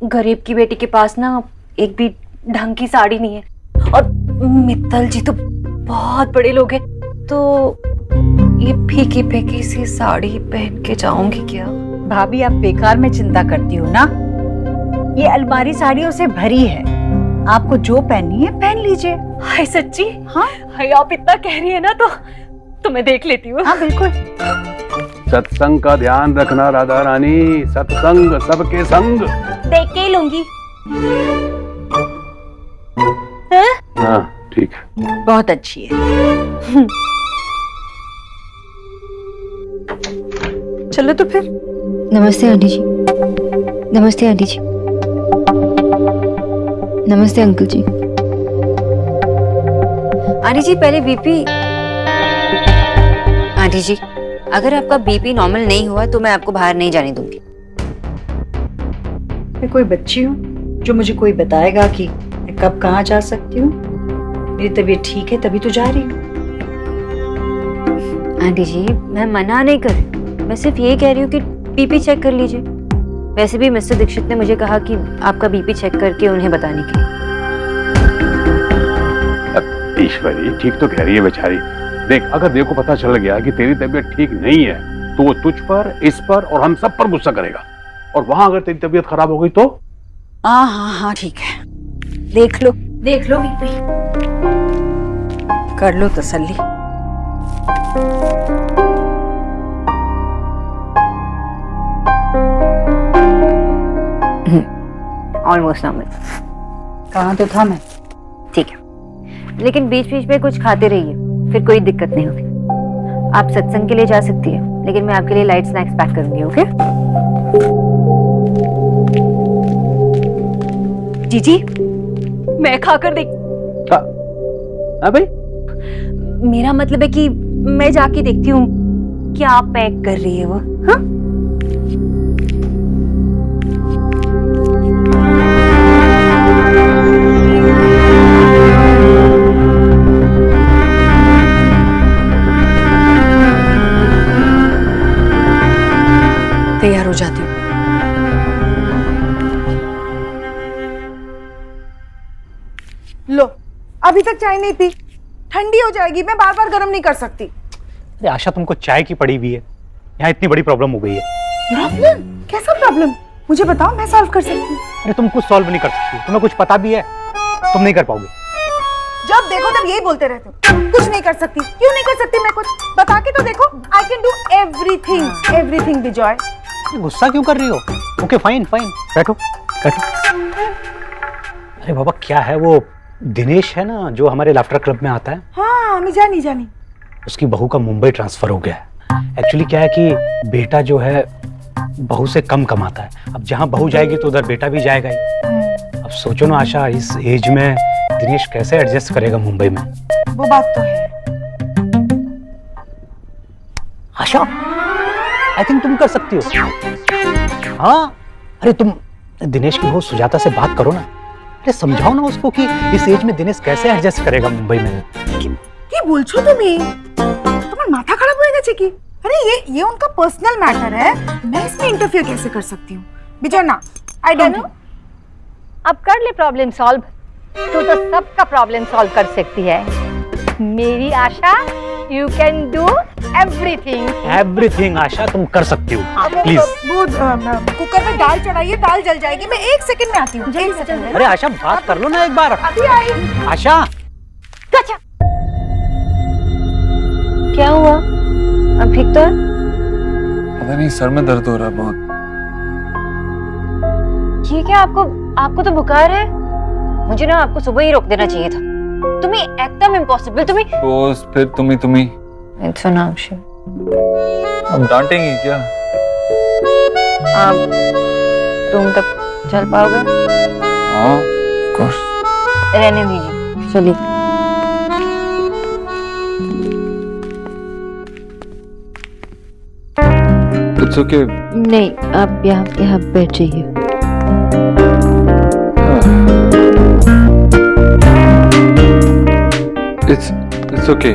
गरीब की बेटी के पास ना एक भी ढंग की साड़ी नहीं है, और मित्तल जी तो बहुत बड़े लोग हैं, तो ये फीकी फीकी सी साड़ी पहन के जाऊंगी क्या? भाभी आप बेकार में चिंता करती हो ना, ये अलमारी साड़ियों से भरी है, आपको जो पहननी है पहन लीजिए। हाय सच्ची? हाँ हाय, आप इतना कह रही है ना तो मैं देख लेती हूँ। हाँ बिल्कुल। सत्संग का ध्यान रखना राधा रानी, सत्संग सबके संग। देख के ही लूंगी। हाँ ठीक है। बहुत अच्छी है। चलो तो फिर। नमस्ते आंटी जी। नमस्ते आंटी जी। नमस्ते अंकल जी। आंटी जी पहले बीपी। आंटी जी अगर आपका बीपी नॉर्मल नहीं हुआ तो मैं आपको बाहर नहीं जाने दूंगी। मैं कोई बच्ची हूँ जो मुझे कोई बताएगा कि मैं कब कहाँ जा सकती हूँ? मेरी तबीयत ठीक है तभी तो जा रही हूँ। आंटी जी मैं मना नहीं कर रही, मैं सिर्फ ये कह रही हूँ कि बीपी चेक कर लीजिए। वैसे भी मिस्टर दीक्षित ने मुझे कहा कि आपका बीपी चेक करके उन्हें बताने के लिए। अब ईश्वरी ठीक तो कह रही है बेचारी। देख, अगर देखो को पता चल गया कि तेरी तबीयत ठीक नहीं है तो वो तुझ पर, इस पर और हम सब पर गुस्सा करेगा, और वहां अगर तेरी तबीयत खराब हो गई तो? हाँ हाँ हाँ ठीक है, देख लो बीपी, कर लो तसल्ली। Almost normal. कहाँ तो था मैं? ठीक है, लेकिन बीच बीच में कुछ खाते रहिए, फिर कोई दिक्कत नहीं होगी। आप सत्संग के लिए जा सकती है, लेकिन मैं आपके लिए लाइट स्नैक्स पैक करूंगी। ओके जीजी, मैं खाकर देख। हाँ भाई, मेरा मतलब है कि मैं जाके देखती हूँ क्या पैक कर रही है वो। हाँ तैयार हो जाती हूँ। लो, अभी तक चाय नहीं पी, ठंडी हो जाएगी, मैं बार बार गर्म नहीं कर सकती। अरे आशा तुमको चाय की पड़ी हुई है, यहाँ इतनी बड़ी प्रॉब्लम हो गई है। प्रॉब्लम? कैसा प्रॉब्लम? मुझे बताओ, मैं सॉल्व कर सकती हूँ। अरे तुम कुछ सॉल्व नहीं कर सकती, तुम्हें कुछ पता भी है, तुम नहीं कर पाओगे। जब देखो तब यही बोलते रहते हो, कुछ नहीं कर सकती। क्यों नहीं कर सकती मैं कुछ? बता के तो देखो। I can do everything, everything Vijoy. गुस्सा क्यों कर रही हो? ओके फाइन फाइन, बैठो बैठो। अरे बाबा क्या है, वो दिनेश है ना जो हमारे लाफ्टर क्लब में आता है, हाँ मैं जानी। उसकी बहू का मुंबई ट्रांसफर हो गया है। एक्चुअली क्या है कि बेटा जो है बहू से कम कमाता है, अब जहाँ बहू जाएगी तो उधर बेटा भी जाएगा ही। अब सोचो ना आशा, इस एज में दिनेश कैसे एडजस्ट करेगा मुंबई में? वो बात तो है। आशा आई थिंक तुम कर सकती हो। हाँ अरे तुम दिनेश की बहू सुजाता से बात करो ना, अरे समझाओ ना उसको कि इस एज में दिनेश कैसे एडजस्ट करेगा मुंबई में। কি বলছো তুমি? তোমার মাথা খারাপ হয়ে গেছে কি? अरे ये उनका पर्सनल मैटर है, मैं इसमें इंटरफियर कैसे कर सकती हूँ? विजय ना, आई डोंट नो। अब कर ले प्रॉब्लम सॉल्व, तू तो सबका प्रॉब्लम सॉल्व कर सकती है। मेरी Asha, you can do everything. Everything Asha तुम कर सकती हो, प्लीज। वो कुकर में दाल चढ़ाइए, दाल जल जाएगी, मैं 1 सेकंड में आती हूँ। 1 सेकंड। अरे आशा बात कर लो ना एक बार। अभी आई। आशा अच्छा, क्या हुआ? अब ठीक तो है? पता नहीं, सर में दर्द हो रहा है बहुत। ये क्या, आपको तो बुखार है? मुझे ना आपको सुबह ही रोक देना चाहिए था। तुम्हें एकदम इम्पॉसिबल। दोस्त फिर तुम्ही इट्स एन ऑप्शन। अब डांटेंगी क्या? आप रूम तक चल पाओगे? हाँ ऑफ कोर्स। रहने दीजिए, चलिए। It's okay. नहीं, आप यहाँ बैठ जाइए। It's okay.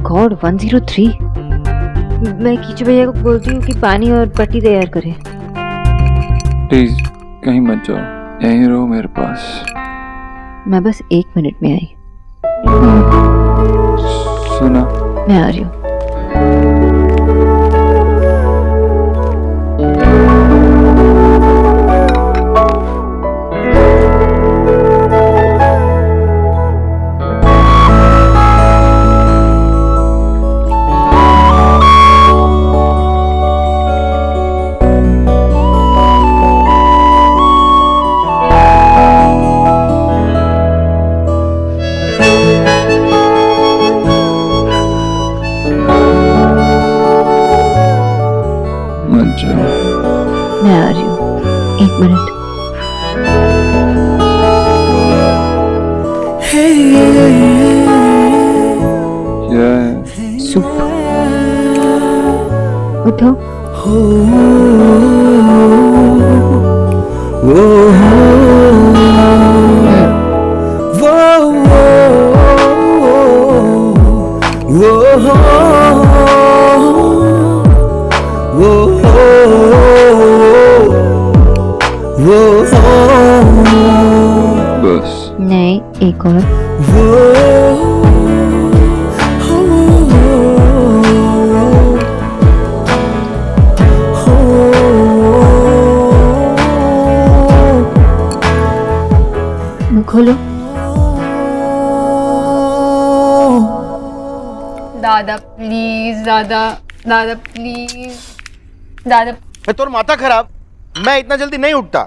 गॉड 103। मैं कीचू भैया को बोलती हूँ कि पानी और पट्टी तैयार करे। प्लीज कहीं मत जाओ, यहीं रहो मेरे पास। मैं बस 1 मिनट में आई। सुना? मैं आ रही हूँ। मत जाओ। मैं आ रही हूँ, 1 मिनट। क्या है? सूप। उठो। बस। नहीं, एक और। मुंह खोलो। दादा प्लीज, दादा दादा प्लीज, दादा मैं तोर माथा खराब, मैं इतना जल्दी नहीं उठता।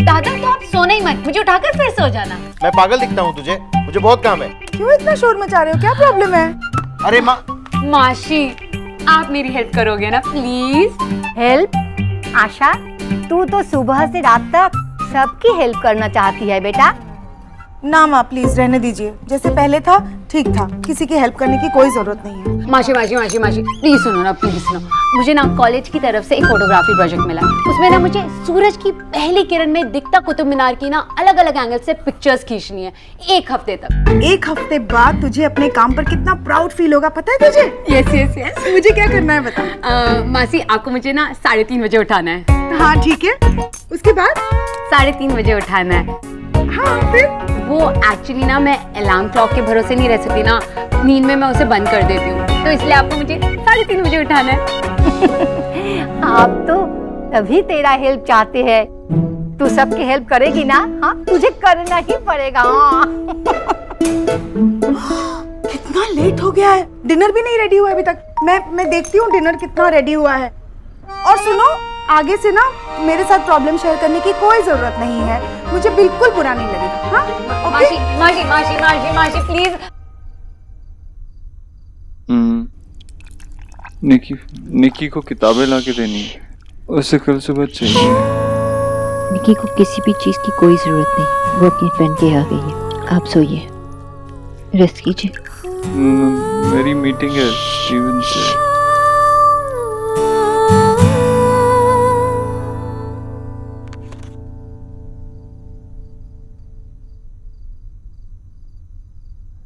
दादा तो आप सोना ही मत, मुझे उठाकर फिर सो जाना। मैं पागल दिखता हूँ तुझे? मुझे बहुत काम है। क्यों इतना शोर मचा रहे हो? क्या प्रॉब्लम है? अरे माँ, माशी आप मेरी हेल्प करोगे ना प्लीज? हेल्प? आशा, तू तो सुबह से रात तक सबकी हेल्प करना चाहती है बेटा। ना माँ प्लीज रहने दीजिए, जैसे पहले था ठीक था, किसी की हेल्प करने की कोई जरूरत नहीं है। माशी माशी माशी माशी प्लीज सुनो ना, प्लीज सुनो। मुझे ना कॉलेज की तरफ से एक फोटोग्राफी प्रोजेक्ट मिला। उसमें ना मुझे सूरज की पहली किरण में दिखता कुतुब मीनार की ना अलग अलग एंगल से पिक्चर्स खींचनी है 1 हफ्ते तक। 1 हफ्ते बाद तुझे अपने काम पर कितना प्राउड फील होगा पता है तुझे? Yes yes yes. मुझे क्या करना है बता। मासी आपको मुझे ना 3:30 बजे उठाना है। हाँ ठीक है, उसके बाद 3:30 बजे उठाना है। हाँ फिर वो एक्चुअली ना मैं अलार्म क्लॉक के भरोसे नहीं रह सकती ना, नींद में मैं उसे बंद कर देती हूँ, तो इसलिए आपको मुझे 3:30 बजे उठाना है। आप तो तभी तेरा हेल्प चाहते हैं। तू सबकी हेल्प करेगी ना? हाँ, तुझे करना ही पड़ेगा। हाँ। कितना लेट हो गया है, डिनर भी नहीं रेडी हुआ है अभी तक। मैं देखती हूँ डिनर कितना रेडी हुआ है। और सुनो, आगे से ना मेरे साथ प्रॉब्लम शेयर करने की कोई जरूरत नहीं है, मुझे बिल्कुल बुरा नहीं लगेगा। हाँ ओके? माशी माशी माशी माशी माशी प्लीज। निकी को किताबें लाके देनी है, उसे कल सुबह चाहिए। निकी को किसी भी चीज की कोई जरूरत नहीं, वो अपनी फ्रेंड के यहाँ गई है। आप सोइए, रेस्ट कीजिए। मेरी मीटिंग है स्टीवन से।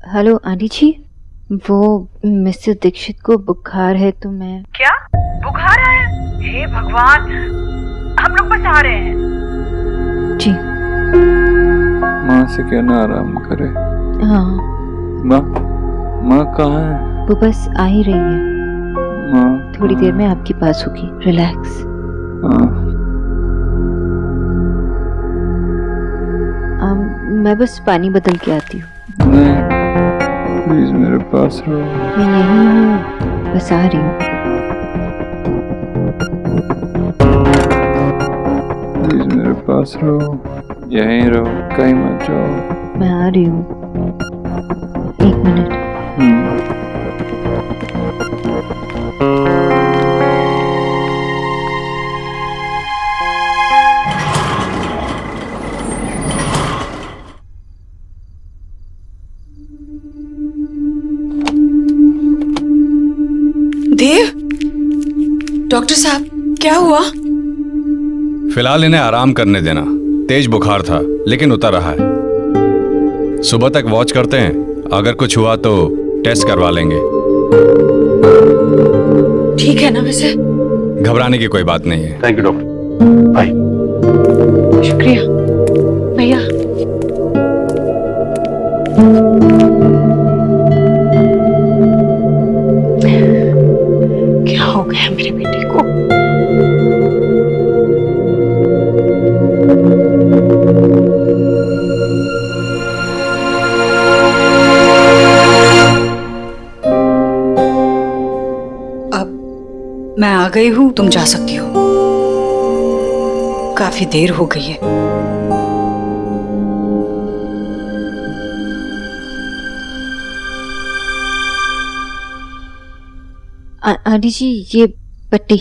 हेलो आंटी जी, वो मिस्टर दीक्षित को बुखार है तो मैं। क्या बुखार आया? हे भगवान, हम लोग बस आ रहे हैं। जी माँ से कहना आराम करे। हाँ। माँ कहाँ है? वो बस आ ही रही है, माँ थोड़ी देर में आपके पास होगी। रिलैक्स। मैं बस पानी बदल के आती हूँ। नहीं, प्लीज मेरे पास रहो। मैं यहीं हूँ, बस आ रही हूँ। प्लीज मेरे पास रहो, यहीं रहो, कहीं मत जाओ। मैं आ रही हूँ, 1 मिनट। देव, डॉक्टर साहब क्या हुआ? फिलहाल इन्हें आराम करने देना। तेज बुखार था लेकिन उतर रहा है। सुबह तक वॉच करते हैं, अगर कुछ हुआ तो टेस्ट करवा लेंगे। ठीक है ना वैसे? घबराने की कोई बात नहीं है। Thank you doctor. बाय। शुक्रिया भैया। क्या हो गया मेरे बेटे को? मैं आ गई हूँ, तुम जा सकती हो। काफी देर हो गई है। आंटी जी ये पट्टी।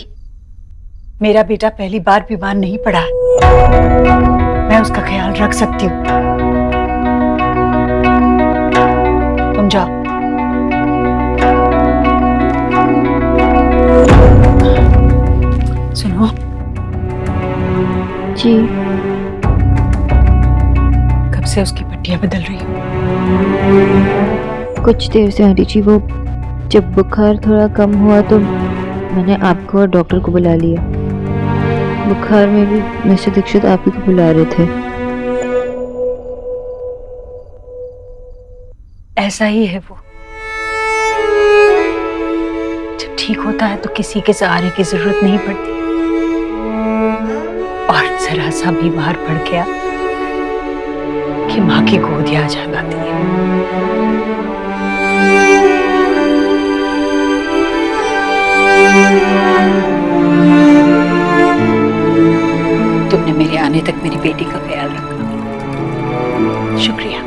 मेरा बेटा पहली बार बीमार नहीं पड़ा है। मैं उसका ख्याल रख सकती हूँ। तुम जाओ। सुनो जी, कब से उसकी पट्टियां बदल रही हो? कुछ देर से आंटी जी। वो जब बुखार थोड़ा कम हुआ तो मैंने आपको और डॉक्टर को बुला लिया। बुखार में भी मिस्टर दीक्षित आप ही को बुला रहे थे। ऐसा ही है वो। जब ठीक होता है तो किसी के सहारे की जरूरत नहीं पड़ती, और जरा सा बीमार पड़ गया कि माँ की गोद आ जाती है। तुमने मेरे आने तक मेरी बेटी का ख्याल रखा, शुक्रिया।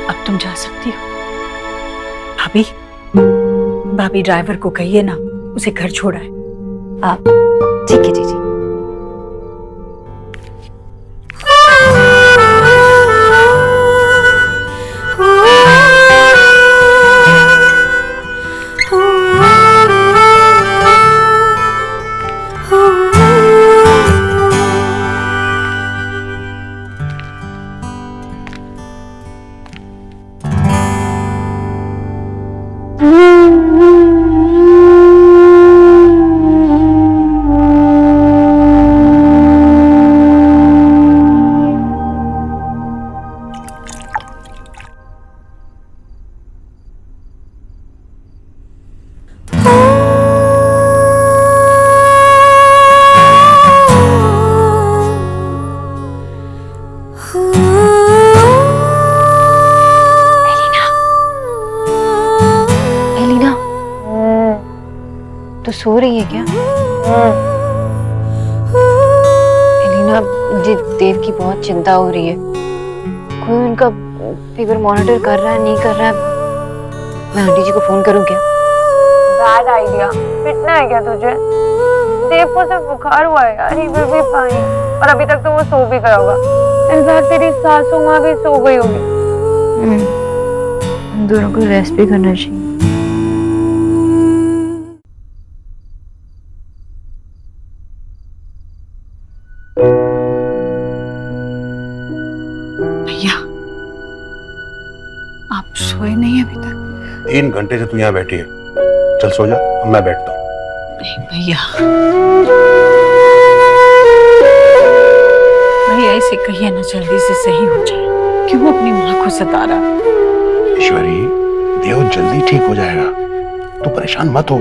अब तुम जा सकती हो। भाभी, भाभी ड्राइवर को कहिए ना उसे घर छोड़ा है। आप ठीक है जीजी। तो सो रही है क्या? एलिना, मुझे देव की बहुत चिंता हो रही है। कोई उनका फीवर मॉनिटर कर रहा है, नहीं कर रहा है? मैं आंटी जी को फोन करूं क्या? Bad idea. पिटना है क्या तुझे? देव को सिर्फ बुखार हुआ है यार, ही विल बी फाइन। और अभी तक तो वो सो भी गया होगा। इनफैक्ट तेरी सासू माँ भी सो गई होगी। हम दोनों को रेस्ट भी करना चाहिए। भैया, आप सोए नहीं अभी तक? 3 घंटे से तू यहाँ बैठी है। चल सो जा, अब मैं बैठता हूँ। नहीं भैया, भैया इसे कहिए ना जल्दी से सही हो जाए। क्यों अपनी माँ को सता रहा? ईश्वरी, देव जल्दी ठीक हो जाएगा, तू परेशान मत हो।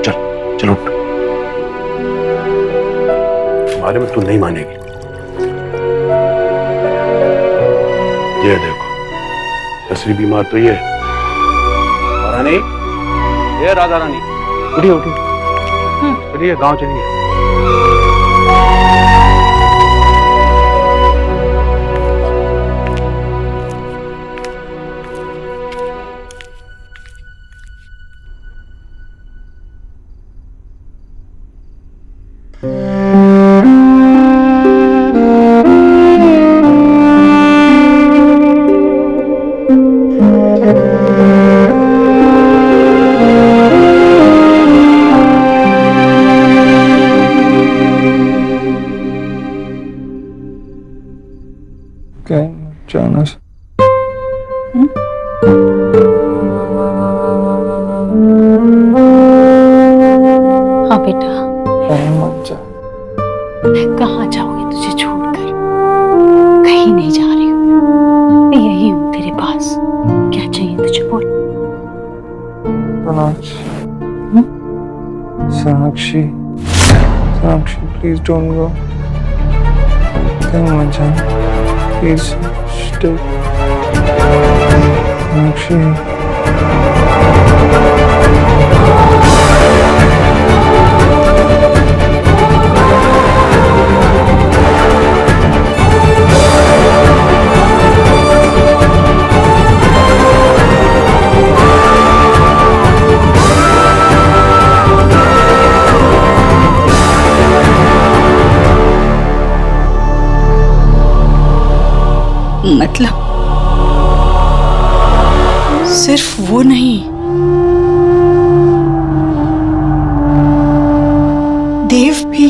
चल चल उठ। तुम्हारे में तू नहीं मानेगी। ये देखो, असली बीमार तो ये रानी। ये राधा रानी, उठिए उठिए, चलिए गांव चलिए। जाना बेटा, मत जा। मैं कहाँ जाऊंगी तुझे छोड़कर? कहीं नहीं जा रही हूँ, मैं यही हूँ तेरे पास। क्या चाहिए तुझे बोल। Sonakshi, Sonakshi, please don't go. कहीं मत जा, प्लीज स्टे। सोनाक्षी, मतलब सिर्फ वो नहीं, देव भी।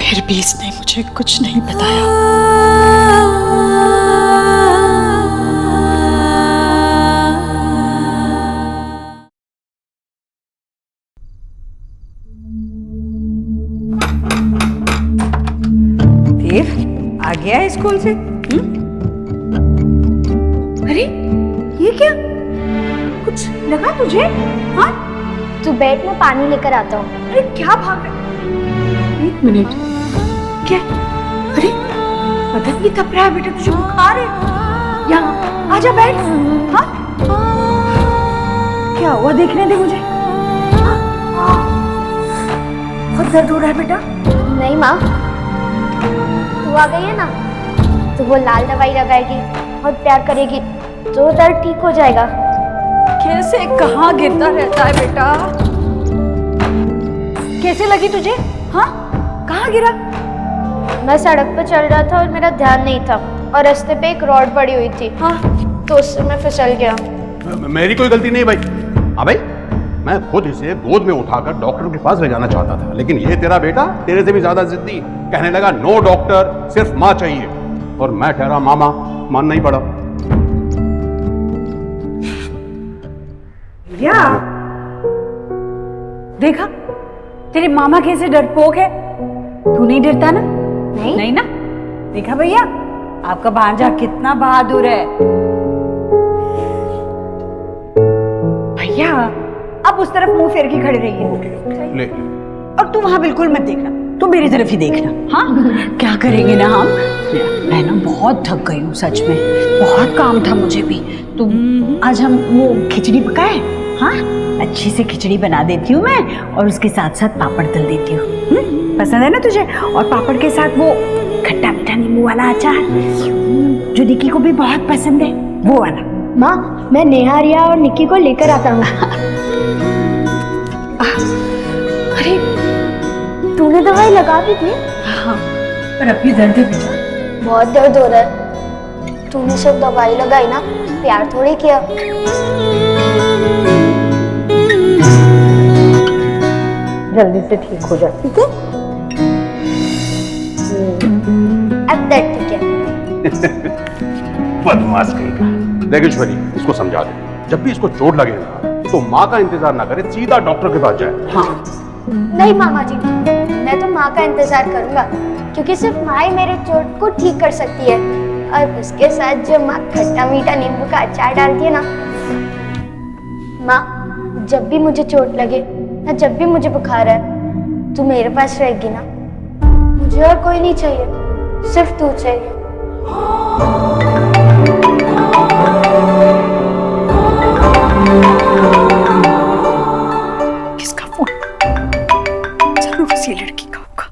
फिर भी इसने मुझे कुछ नहीं बताया। देव आ गया है स्कूल से? अरे ये क्या, कुछ लगा तुझे? हाँ, तू बैठ, मैं पानी लेकर आता हूँ। अरे क्या भाग रहे? एक मिनट, क्या? अरे बदन भी तप रहा है बेटा, तुझे बुखार है? यहाँ आजा बैठ। हाँ, क्या हुआ देखने दे मुझे। बहुत दर्द हो रहा है बेटा? नहीं माँ, तू आ गई है ना, तो वो लाल दवाई लगाएगी, बहुत प्यार करेगी, तो दर्द ठीक हो जाएगा। कैसे कहाँ गिरता रहता है बेटा? कैसे लगी तुझे? हाँ, कहाँ गिरा? मैं सड़क पर चल रहा था और मेरा ध्यान नहीं था, और रास्ते पे एक रॉड पड़ी हुई थी। हाँ, तो उससे मैं फिसल गया। मेरी कोई गलती नहीं भाई। हाँ भाई, मैं खुद इसे गोद में उठाकर डॉक्टर के पास ले जाना चाहता था, लेकिन ये तेरा बेटा तेरे से भी ज्यादा जिद्दी, कहने लगा नो डॉक्टर, सिर्फ माँ चाहिए। और मैं ठहरा मामा, मानना ही पड़ा। या देखा, तेरे मामा कैसे डरपोक है। तू नहीं डरता ना? नहीं ना? देखा भैया, आपका भांजा कितना बहादुर है। भैया अब उस तरफ मुंह फेर के खड़े रहिए। ले। और तू वहां बिल्कुल मत देखना, तू मेरी तरफ ही देखना। हाँ, क्या करेंगे ना हम। मैं ना बहुत थक गई हूँ सच में, बहुत काम था मुझे भी। तो आज हम वो खिचड़ी पकाए। हाँ, अच्छी से खिचड़ी बना देती हूँ मैं, और उसके साथ साथ पापड़ तल देती हूँ। पसंद है ना तुझे? और पापड़ के साथ वो खट्टा मीठा नींबू वाला अचार, जो निक्की को भी बहुत पसंद है, वो वाला। माँ, मैं नेहा, रिया और निक्की को लेकर आता हूँ। अरे तूने दवाई लगा दी थी? हाँ, पर अभी दर्द है बेटा। बहुत दर्द हो रहा है। तूने सिर्फ दवाई लगाई ना, प्यार थोड़ी किया। जल्दी से ठीक हो जा, ठीक है? अब दर्द ठीक है। बदमाश कहीं। देख ईश्वरी, इसको समझा दे, जब भी इसको चोट लगे ना, तो माँ का इंतजार ना करे, सीधा डॉक्टर के पास जाए। हाँ। नहीं मामा जी, मैं तो माँ का इंतजार करूंगा, क्योंकि सिर्फ माँ ही मेरे चोट को ठीक कर सकती है। और उसके साथ जो माँ खट्टा मीठा नींबू का अचार डालती है ना। माँ, जब भी मुझे चोट लगे या जब भी मुझे बुखार है, तू मेरे पास रहेगी ना। मुझे और कोई नहीं चाहिए, सिर्फ तू चाहिए। किसका फोन? जरूर उसी लड़की का होगा।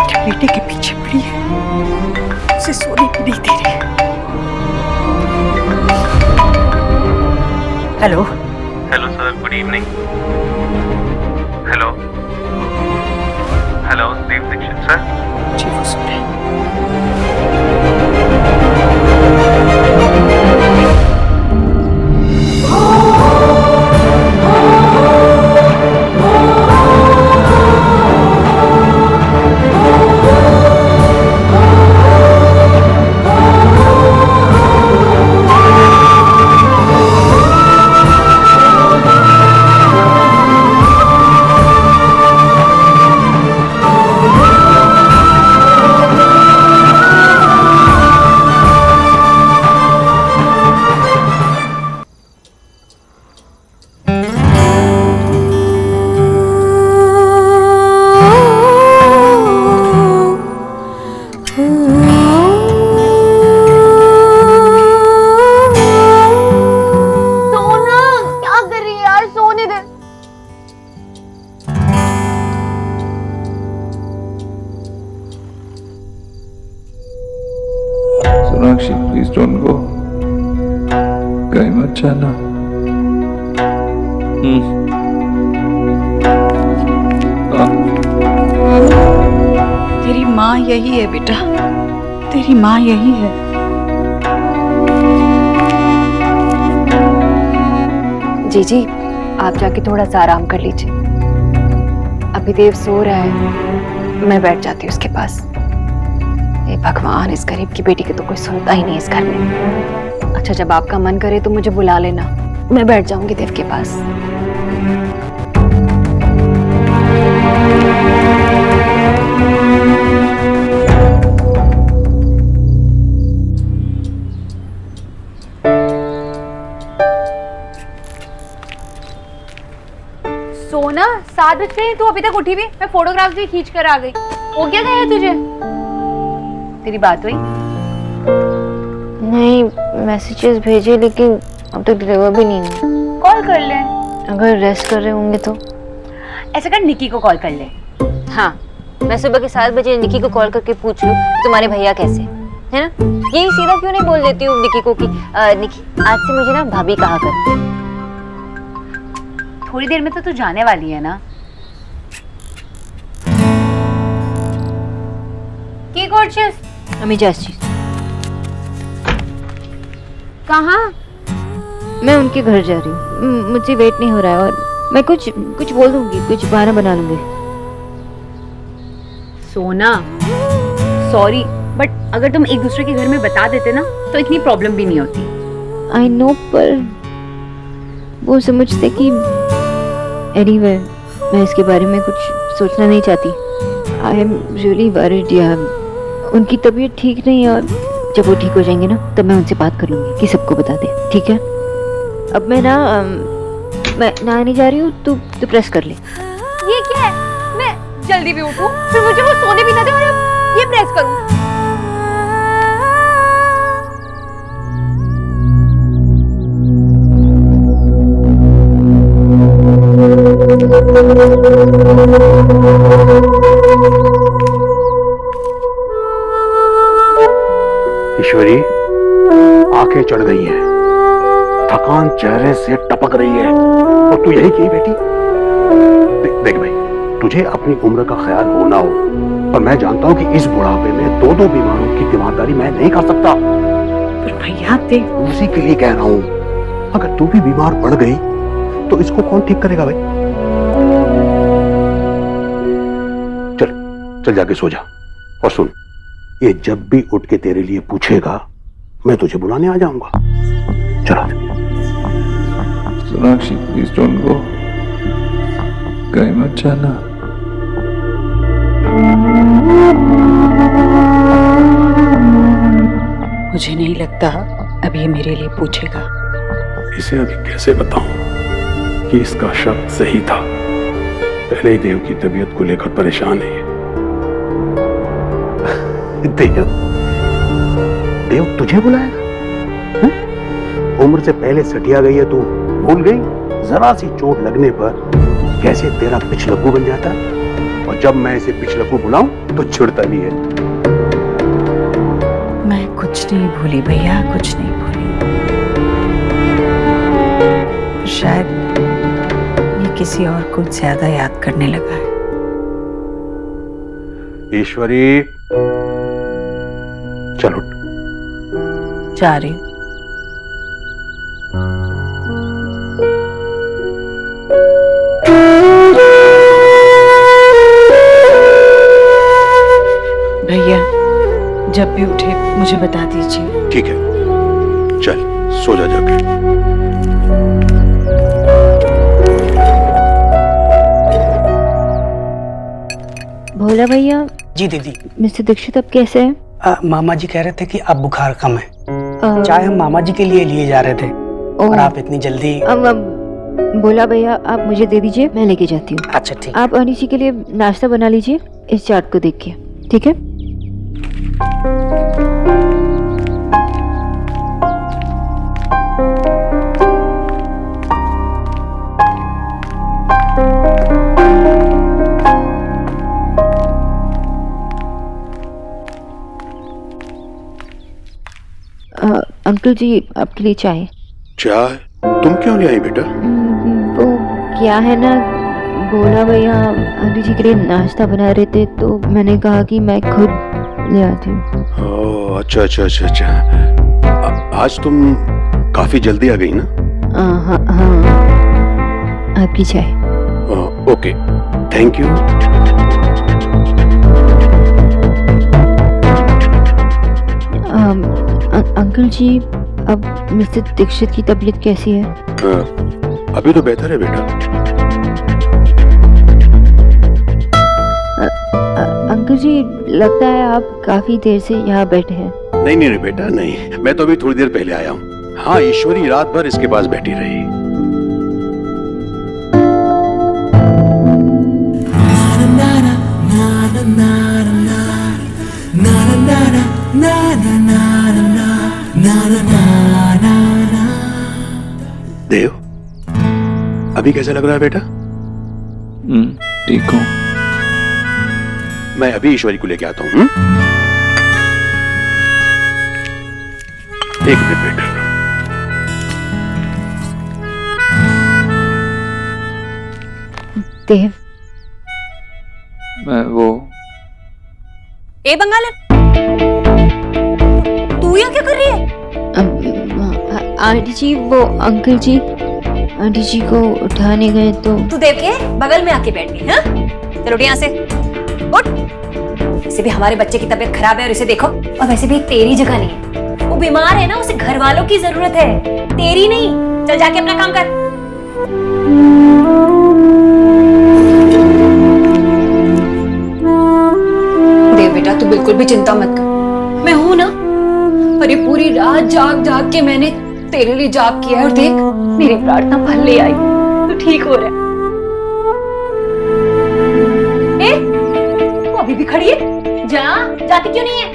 क्या बेटे के पीछे पड़ी है, उसे सोने भी नहीं दे रही। Hello. Hello sir, good evening. Hello hello, Dev Dixit sir. जी वो सुन रहे हैं। सोनाक्षी प्लीज डोंट गो, कहीं मत जाना। तेरी माँ यही है बेटा, तेरी माँ यही है। जी आप जाके थोड़ा सा आराम कर लीजिए। अभी देव सो रहा है, मैं बैठ जाती हूँ उसके पास। हे भगवान, इस गरीब की बेटी के तो कोई सुनता ही नहीं इस घर में। अच्छा, जब आपका मन करे तो मुझे बुला लेना, मैं बैठ जाऊंगी देव के पास। सोना 7 बज गए, तू अभी तक उठी भी? मैं फोटोग्राफ्स भी खींच कर आ गई। हो क्या गया तुझे? तेरी बात हुई? नहीं, मैसेजेस भेजे लेकिन अब तक डिलीवर भी नहीं हुए। कॉल कर ले। अगर रेस्ट कर रहे होंगे तो ऐसा कर, निकी को कॉल कर ले। हाँ, मैं सुबह के 7 बजे निकी को कॉल करके पूछ लूं तुम्हारे भैया कैसे, है ना? यही सीधा क्यों नहीं बोल देती हूँ निकी को कि निकी आज से मुझे ना भाभी कहा कर। थोड़ी देर में तो तू जाने वाली है ना। কি করছিস? আমি যাচ্ছি। कहाँ? मैं उनके घर जा रही हूँ, मुझे वेट नहीं हो रहा है और मैं कुछ बोल दूंगी, कुछ बहाना बना लूंगी। सोना सॉरी, बट अगर तुम एक दूसरे के घर में बता देते ना तो इतनी प्रॉब्लम भी नहीं होती। आई नो, पर वो समझते कि एनीवे मैं इसके बारे में कुछ सोचना नहीं चाहती। आई एम रियली वरीड यार। उनकी तबीयत ठीक नहीं है और जब वो ठीक हो जाएंगे ना तब मैं उनसे बात कर लूंगी कि सबको बता दे, ठीक है? अब मैं नहाने जा रही हूँ, तू प्रेस कर ले। ये क्या है? मैं जल्दी भी उठूं, फिर मुझे वो सोने भी ना दे और अब ये प्रेस करूं। ईश्वरी, आंखें चढ़ गई हैं, थकान चेहरे से टपक रही है और तू यही की बैठी। देख भाई, तुझे अपनी उम्र का ख्याल हो ना हो, पर मैं जानता हूं कि इस बुढ़ापे में दो बीमारों की तीमारदारी मैं नहीं कर सकता। पर भैया देख, उसी के लिए कह रहा हूं, अगर तू भी बीमार पड़ गई तो इसको कौन ठीक करेगा भाई? चल जाके सो जा। और सुन, ये जब भी उठ के तेरे लिए पूछेगा मैं तुझे बुलाने आ जाऊंगा। चलो। सोनाक्षी प्लीज डोंट गो, कहीं मत जाना। मुझे नहीं लगता अब ये मेरे लिए पूछेगा। इसे अभी कैसे बताऊं कि इसका शक सही था? पहले ही देव की तबीयत को लेकर परेशान है। देव तुझे बुलाएगा? उम्र से पहले सटिया गई है तू, भूल गई? जरा सी चोट लगने पर कैसे तेरा पिछलक्कू बन जाता है, और जब मैं इसे पिछलक्कू बुलाऊं तो छिड़ता भी है। मैं कुछ नहीं भूली भैया, कुछ नहीं भूली। शायद ये किसी और को ज्यादा याद करने लगा है। ईश्वरी, चलो जा रही हूं। भैया जब भी उठे मुझे बता दीजिए। ठीक है, चल सो जा जाके। भोला भैया। जी दीदी। मिस्टर दीक्षित अब कैसे हैं? मामा जी कह रहे थे कि अब बुखार कम है। चाय हम मामा जी के लिए लिए जा रहे थे और आप इतनी जल्दी। भोला भैया आप मुझे दे दीजिए, मैं लेके जाती हूँ। अच्छा ठीक। आप अनी जी के लिए नाश्ता बना लीजिए इस चार्ट को देख के, ठीक है? अंकल जी आपके लिए चाय। चाय? तुम क्यों ले आई बेटा? वो क्या है ना, बोला भैया आंटी जी के लिए नाश्ता बना रहे थे तो मैंने कहा कि मैं खुद ले आती हूँ। ओह अच्छा अच्छा अच्छा अच्छा। आज तुम काफी जल्दी आ गई ना? हाँ हाँ, आपकी चाय। Okay thank you. अंकल जी अब मिस्टर दीक्षित की तबीयत कैसी है? अभी तो बेहतर है बेटा। अंकल जी लगता है आप काफी देर से यहाँ बैठे हैं। नहीं नहीं बेटा नहीं, मैं तो अभी थोड़ी देर पहले आया हूँ। हाँ ईश्वरी रात भर इसके पास बैठी रही। देव अभी कैसा लग रहा है बेटा? ठीक हूँ। मैं अभी ईश्वरी को लेके आता हूँ। एक मिनट बेटा। देव मैं वो ए बंगालन, तू यहाँ क्या कर रही है? आंटी जी वो अंकल जी आंटी जी को उठाने गए तो। तू देव के बगल में आके बैठ गई। हाँ चलो उठ यहाँ से, उठ। वैसे भी हमारे बच्चे की तबीयत खराब है और इसे देखो। और वैसे भी तेरी जगह नहीं है, वो बीमार है ना, उसे घर वालों की जरूरत है, तेरी नहीं। चल जाके अपना काम कर। देव बेटा तू बिल्कुल भी चिंता मत कर, मैं हूं ना। पर ये पूरी रात जाग जाग के मैंने तेरे लिए जाप किया है और देख मेरी प्रार्थना फल ले आई, तू ठीक हो रहा है। ए, वो अभी भी खड़ी है, जाती क्यों नहीं है?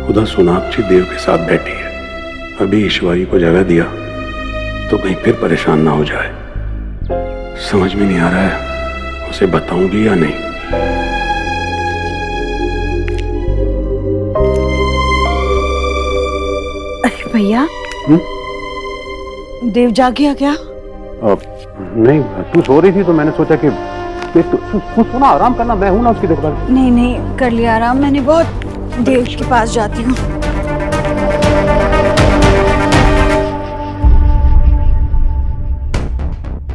खुदा सोनाक्षी देव के साथ बैठी है। अभी ईश्वरी को जगह दिया तो कहीं फिर परेशान ना हो जाए। समझ में नहीं आ रहा है उसे बताऊंगी या नहीं। अरे भैया देव जाग गया क्या? नहीं तू सो रही थी तो मैंने सोचा कि तू सोना, आराम करना, मैं हूं ना उसकी देखभाल। नहीं नहीं कर लिया आराम मैंने, बहुत देव के पास जाती हूँ।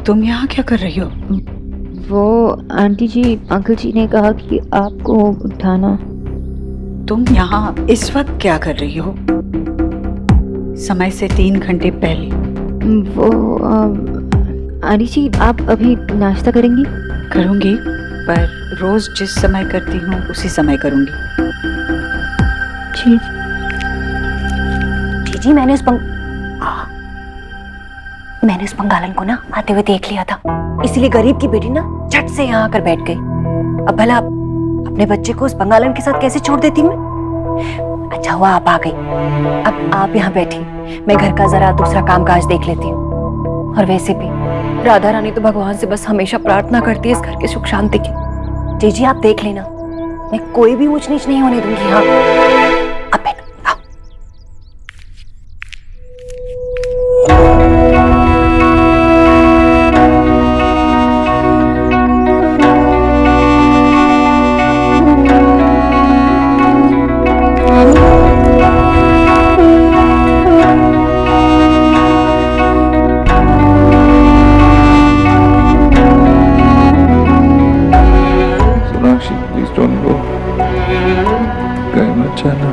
तुम यहाँ क्या कर रही हो? वो आंटी जी अंकल जी ने कहा कि आपको उठाना। तुम यहाँ इस वक्त क्या कर रही हो? समय से 3 घंटे पहले। वो आंटी जी आप अभी नाश्ता करेंगी? करूंगी, पर रोज जिस समय करती हूँ उसी समय करूंगी। जी मैंने उस बंगालन को ना आते हुए देख लिया था, इसीलिए गरीब की बेटी ना झट से यहाँ आकर बैठ गई। अब भला अपने बच्चे को उस बंगालन के साथ कैसे छोड़ देती मैं? अच्छा हुआ आप आ गई। अब आप यहाँ बैठी, मैं घर का जरा दूसरा कामकाज देख लेती हूँ। और वैसे भी राधा रानी तो भगवान से बस हमेशा प्रार्थना करती है इस घर की सुख शांति की। जी आप देख लेना, मैं कोई भी ऊंच नीच नहीं होने दूंगी। हाँ अब बैठ। प्लीज डोंट गो, कहीं मत जाना।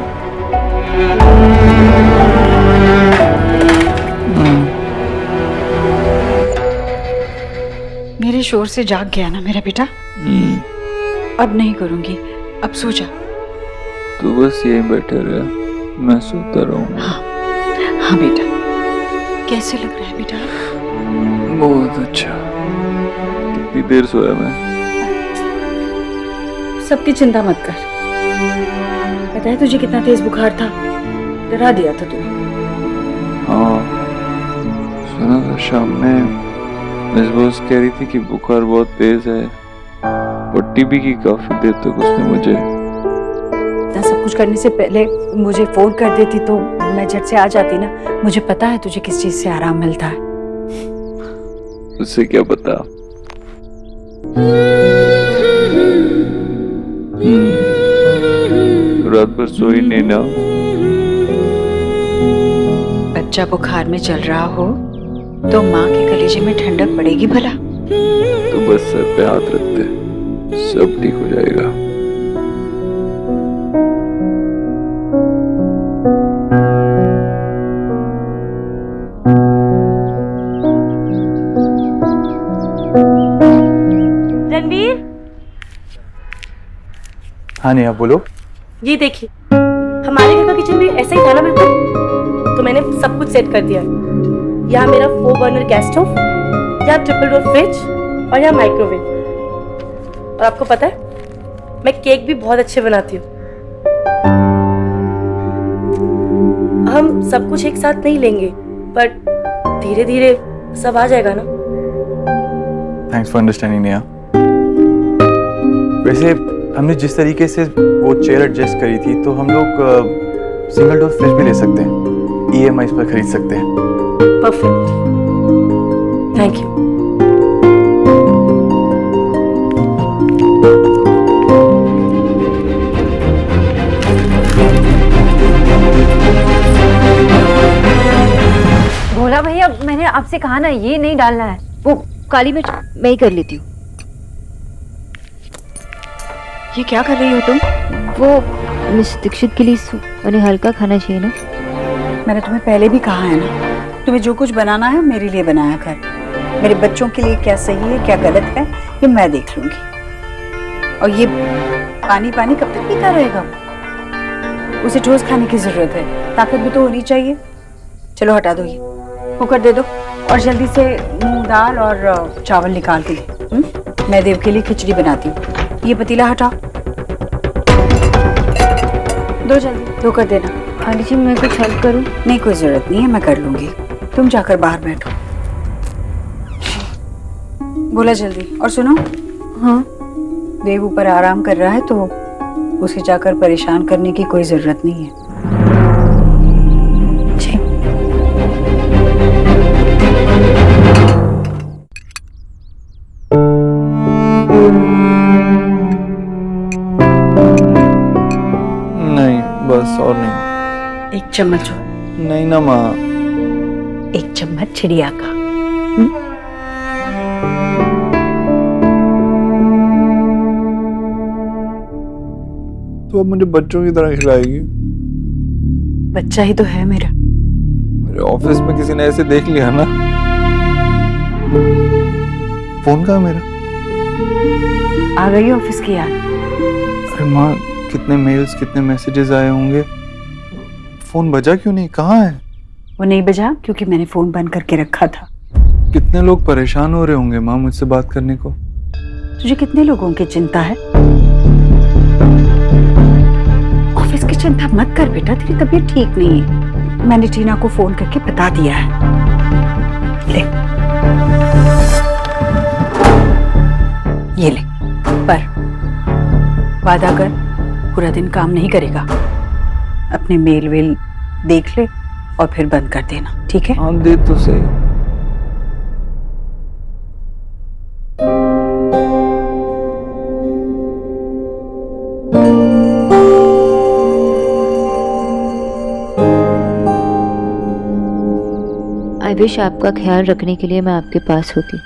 मेरे शोर से जाग गया ना मेरा बेटा? अब नहीं करूंगी, अब सो जा। तू बस यहीं बैठे रह, मैं सोता रहूंगा। हाँ बेटा, कैसे लग रहा है बेटा? बहुत अच्छा। कितनी देर सोया मैं? सबकी चिंता मत कर। पता है तुझे कितना तेज बुखार था? डरा दिया था तूने। हाँ सुना था शाम में मिस बॉस कह रही थी कि बुखार बहुत तेज है, पट्टी भी की काफी देर तक उसने मुझे। इतना सब कुछ करने से पहले मुझे फोन कर देती तो मैं झट से आ जाती ना। मुझे पता है तुझे किस चीज से आराम मिलता है। उससे क्या पता। रात भर सोई नहीं ना। बच्चा बुखार में चल रहा हो तो माँ के कलेजे में ठंडक पड़ेगी भला। तो बस सर पे हाथ रख दे, सब ठीक हो जाएगा। रणवीर, हाँ नेहा बोलो। ये देखिए, हमारे घर का किचन भी ऐसा ही था ना बिल्कुल, तो मैंने सब कुछ सेट कर दिया है। यहाँ मेरा 4 बर्नर गैस स्टोव, यहाँ ट्रिपल डोर फ्रिज और यहाँ माइक्रोवेव। और आपको पता है मैं केक भी बहुत अच्छे बनाती हूँ। हम सब कुछ एक साथ नहीं लेंगे, पर धीरे धीरे सब आ जाएगा ना। Thanks for understanding Neha. वैसे हमने जिस तरीके से वो चेयर एडजस्ट करी थी तो हम लोग सिंगल डोर फ्रिज भी ले सकते हैं, EMI पर खरीद सकते हैं। Perfect, thank you. भोला भैया, मैंने आपसे कहा ना ये नहीं डालना है, वो काली मिर्च मैं ही कर लेती हूँ। ये क्या कर रही हो तुम? वो मिस दीक्षित के लिए उन्हें हल्का खाना चाहिए ना। मैंने तुम्हें पहले भी कहा है ना, तुम्हें जो कुछ बनाना है मेरे लिए बनाया कर। मेरे बच्चों के लिए क्या सही है क्या गलत है ये मैं देख लूंगी। और ये पानी पानी कब तक पीता रहेगा? उसे ठोस खाने की जरूरत है, ताकत भी तो होनी चाहिए। चलो हटा दो, ये कुकर दे दो और जल्दी से मूंग दाल और चावल निकाल के लिए। मैं देव के लिए खिचड़ी बनाती हूँ। ये पतीला हटाओ, दो जल्दी, धो कर देना। आंटी जी मैं कुछ हेल्प करूँ? नहीं कोई जरूरत नहीं है, मैं कर लूंगी। तुम जाकर बाहर बैठो। बोला जल्दी। और सुनो, हाँ देव ऊपर आराम कर रहा है तो उसे जाकर परेशान करने की कोई जरूरत नहीं है। नहीं बस और नहीं। एक चम्मच हो। नहीं ना माँ। एक चम्मच चिड़िया का। तो अब मुझे बच्चों की तरह खिलाएगी? बच्चा ही तो है मेरा। मेरे ऑफिस में किसी ने ऐसे देख लिया ना। फोन कहाँ है मेरा? आ गई ऑफिस की याद? अरे माँ, कितने मेल्स कितने मैसेजेस आए होंगे, फोन बजा क्यों नहीं? कहाँ है? वो नहीं बजा क्योंकि मैंने फोन बंद करके रखा था। कितने लोग परेशान हो रहे होंगे माँ मुझसे बात करने को। तुझे कितने लोगों की चिंता है? ऑफिस की चिंता मत कर बेटा, तेरी तबीयत ठीक नहीं है। मैंने टीना को फोन करके बता दिया है। ले ये ले, पर वादा कर पूरा दिन काम नहीं करेगा। अपने मेल वेल देख ले और फिर बंद कर देना, ठीक है? हाँ दे तो सही। आई विश आपका ख्याल रखने के लिए मैं आपके पास होती।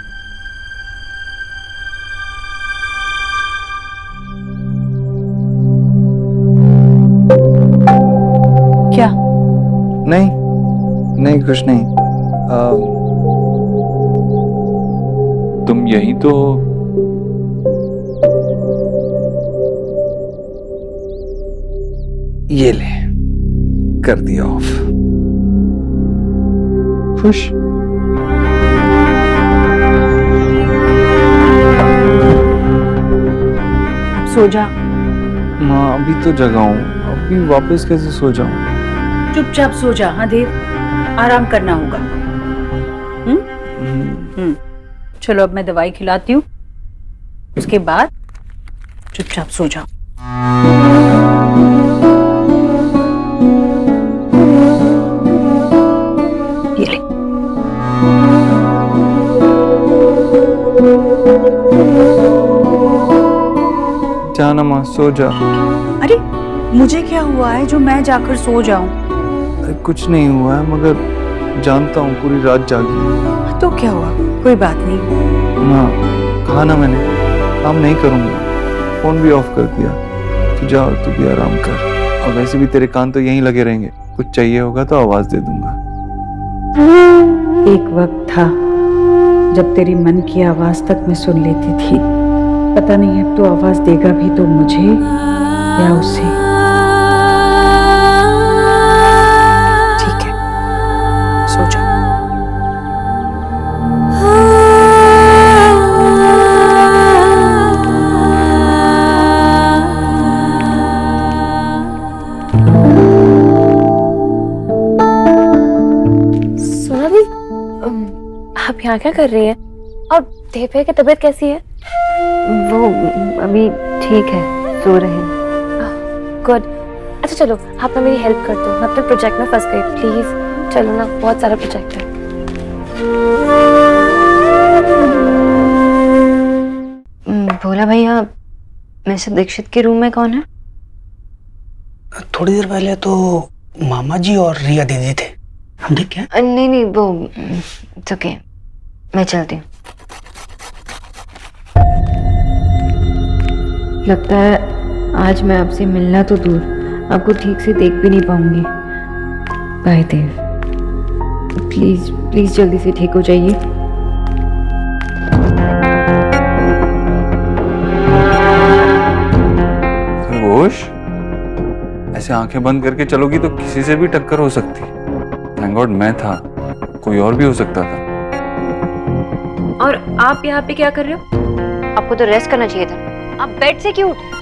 क्या? नहीं नहीं कुछ नहीं। तुम यहीं तो हो? ये ले, कर दिया ऑफ। खुश? सो जा। माँ अभी तो जगा हूँ, अभी वापस कैसे सो जाऊँ? चुपचाप सो जा। हाँ देव, आराम करना होगा। चलो अब मैं दवाई खिलाती हूँ, उसके बाद चुपचाप सो जाओ। ये ले। जाना माँ, सो जा। अरे मुझे क्या हुआ है जो मैं जाकर सो जाऊं? अरे कुछ नहीं हुआ है, मगर जानता हूँ पूरी रात जागी। तो क्या हुआ? कोई बात नहीं। माँ कहा ना मैंने, काम नहीं करूँगा, फोन भी ऑफ कर दिया। तू जा और तू भी आराम कर। और वैसे भी तेरे कान तो यहीं लगे रहेंगे, कुछ चाहिए होगा तो आवाज दे दूंगा। एक वक्त था जब तेरी मन की आवाज तक मैं सुन लेती थी। पता नहीं अब तो आवाज देगा भी तो मुझे या उसे। ठीक है, सो जा। सोना दी, आप यहाँ क्या कर रही हैं? और देव भैया की तबीयत कैसी है? वो अभी ठीक है, सो रहे हैं। गुड। अच्छा चलो, आप ना मेरी हेल्प कर दो, मैं अपने प्रोजेक्ट में फंस गई। प्लीज चलो ना, बहुत सारा प्रोजेक्ट है। भोला भैया, मिस्टर दीक्षित के रूम में कौन है? थोड़ी देर पहले तो मामा जी और रिया दीदी थे, हम देख क्या? नहीं नहीं, वो ओके, मैं चलती हूँ। लगता है आज मैं आपसे मिलना तो दूर, आपको ठीक से देख भी नहीं पाऊंगी। बाय देव, प्लीज प्लीज जल्दी से ठीक हो जाइए। खरगोश, ऐसे आंखें बंद करके चलोगी तो किसी से भी टक्कर हो सकती। थैंक गॉड मैं था, कोई और भी हो सकता था। और आप यहाँ पे क्या कर रहे हो? आपको तो रेस्ट करना चाहिए था, आप बेड से क्यों उठे?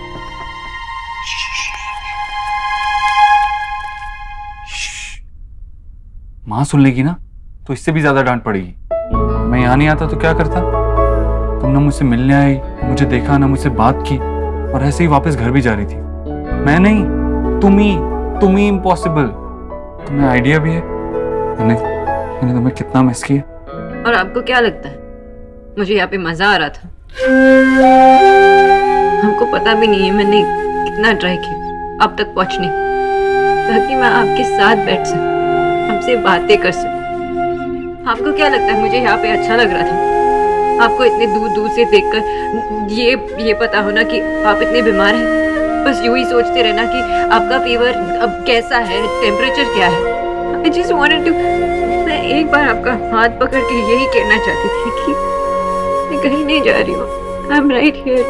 माँ सुन लेगी ना तो इससे भी ज्यादा डांट पड़ेगी। मैं यहाँ नहीं आता तो क्या करता? तुम ना मुझसे मिलने आई, मुझे देखा ना मुझसे बात की, और ऐसे ही वापस घर भी जा रही थी। मैं नहीं, तुम ही इम्पॉसिबल। तुम्हें आइडिया भी है मैंने तुम्हें कितना मिस किया। और आपको क्या लगता है मुझे यहाँ पे मजा आ रहा था? हमको पता भी नहीं है मैंने कितना ट्राई किया अब तक पहुंचने, ताकि मैं आपके साथ बैठ सकूं, हमसे बातें कर सकूं। आपको क्या लगता है मुझे यहाँ पे अच्छा लग रहा था? आपको इतने दूर दूर से देखकर ये पता होना कि आप इतने बीमार हैं, बस यूं ही सोचते रहना कि आपका फीवर अब कैसा है, टेम्परेचर क्या है। I just wanted to, मैं एक बार आपका हाथ पकड़ के यही कहना चाहती थी कि मैं कहीं नहीं जा रही हूँ, I'm right here.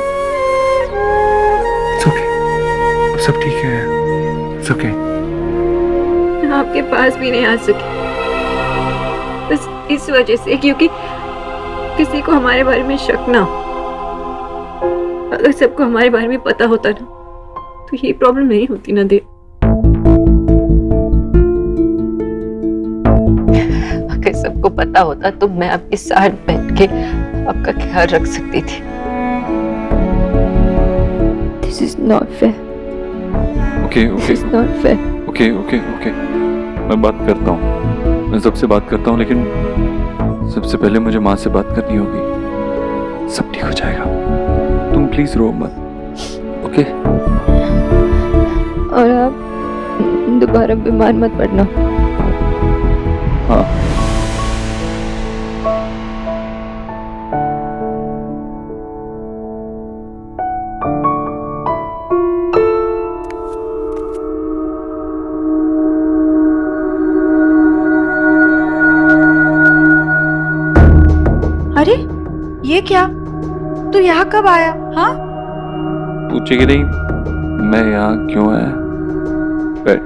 It's okay. सब ठीक है, it's okay. मैं आपके पास भी नहीं आ सकी, बस इस वजह से क्योंकि किसी को हमारे बारे में शक ना हो। अगर सबको हमारे बारे में पता होता ना तो ये प्रॉब्लम नहीं होती ना देव। अगर सबको पता होता तो मैं आपके साथ बैठ के आपका ख्याल रख सकती थी। This is not fair. Okay. This is not fair. Okay. मैं बात करता हूँ, मैं सबसे बात करता हूँ, लेकिन सबसे पहले मुझे माँ से बात करनी होगी। सब ठीक हो जाएगा, तुम प्लीज रो मत। ओके? और आप दोबारा बीमार मत पड़ना। हाँ। अरे ये क्या? तू यहाँ कब आया? हाँ, पूछेगी नहीं मैं यहाँ क्यों आया? बैठ,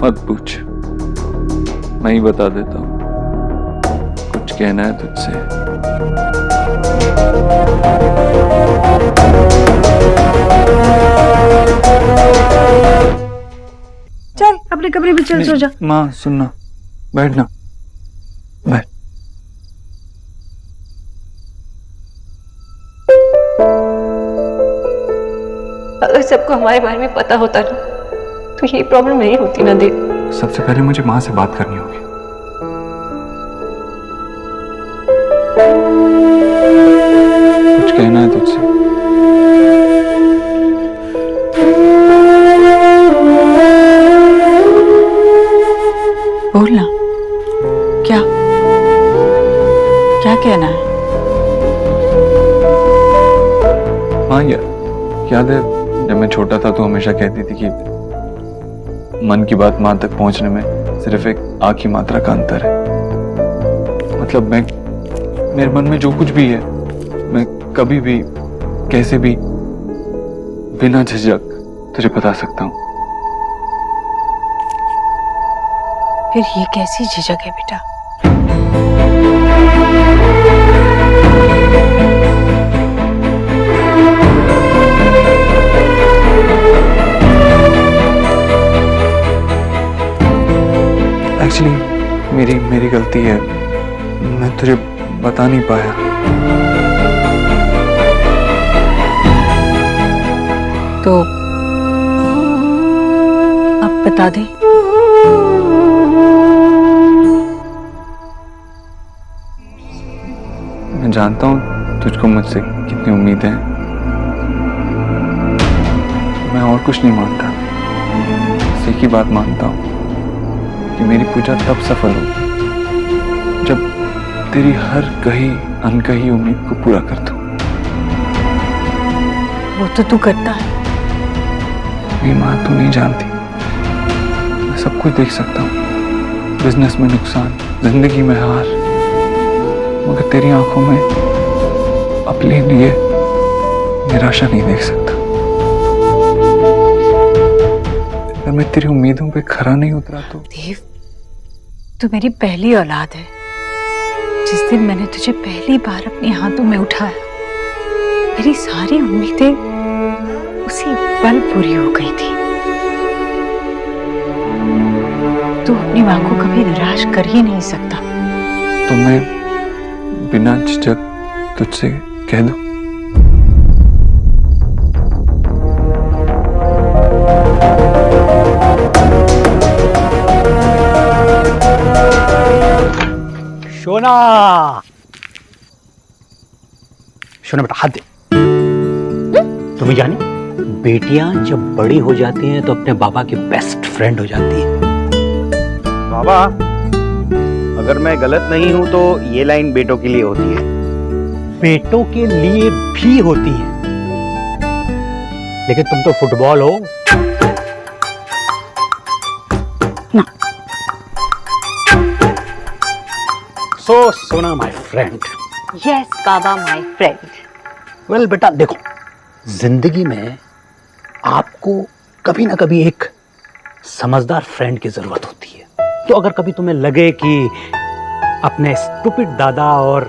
मत पूछ, मैं ही बता देता हूँ। कुछ कहना है तुझसे? चल अपने कमरे में चल, सो जा। माँ सुनना, बैठना, बैठ। अगर सबको हमारे बारे में पता होता ना तो ये प्रॉब्लम नहीं होती ना देव। सबसे पहले मुझे माँ से बात करनी होगी। कुछ कहना है तुझसे? बोलना। क्या क्या कहना है? हाँ याद है जब मैं छोटा था तो हमेशा कहती थी कि मन की बात माँ तक पहुंचने में सिर्फ एक आ की मात्रा का अंतर है। मतलब मेरे मन में जो कुछ भी है मैं कभी भी कैसे भी बिना झिझक तुझे बता सकता हूँ। फिर ये कैसी झिझक है बेटा? एक्चुअली मेरी गलती है, मैं तुझे बता नहीं पाया। तो अब बता दे। मैं जानता हूँ तुझको मुझसे कितनी उम्मीदें हैं। मैं और कुछ नहीं मानता, बस एक ही बात मानता हूँ कि मेरी पूजा तब सफल हो जब तेरी हर कही अनकही उम्मीद को पूरा कर दूं। वो तो तू करता है। मेरी माँ तू नहीं जानती, मैं सब कुछ देख सकता हूँ। बिजनेस में नुकसान, जिंदगी में हार, मगर तेरी आंखों में अपने लिए निराशा नहीं देख सकता। अगर मैं तेरी उम्मीदों पे खरा नहीं उतरा तो देव, तू मेरी पहली औलाद है। जिस दिन मैंने तुझे पहली बार अपने हाथों में उठाया, मेरी सारी उम्मीदें उसी पल पूरी हो गई थी। तू अपनी माँ को कभी निराश कर ही नहीं सकता। तो मैं बिना झिझक तुझसे कह दूं? शोना, शोना बेटा हाथ दे। तुम्हें जाने बेटियां जब बड़ी हो जाती हैं तो अपने बाबा की बेस्ट फ्रेंड हो जाती है। बाबा, अगर मैं गलत नहीं हूं तो ये लाइन बेटों के लिए होती है। बेटों के लिए भी होती है, लेकिन तुम तो फुटबॉल हो ना। सो सोना my friend. Yes Baba my friend. Well बेटा देखो, जिंदगी में आपको कभी ना कभी एक समझदार फ्रेंड की जरूरत होती है। तो अगर कभी तुम्हें लगे कि अपने स्टूपिड दादा और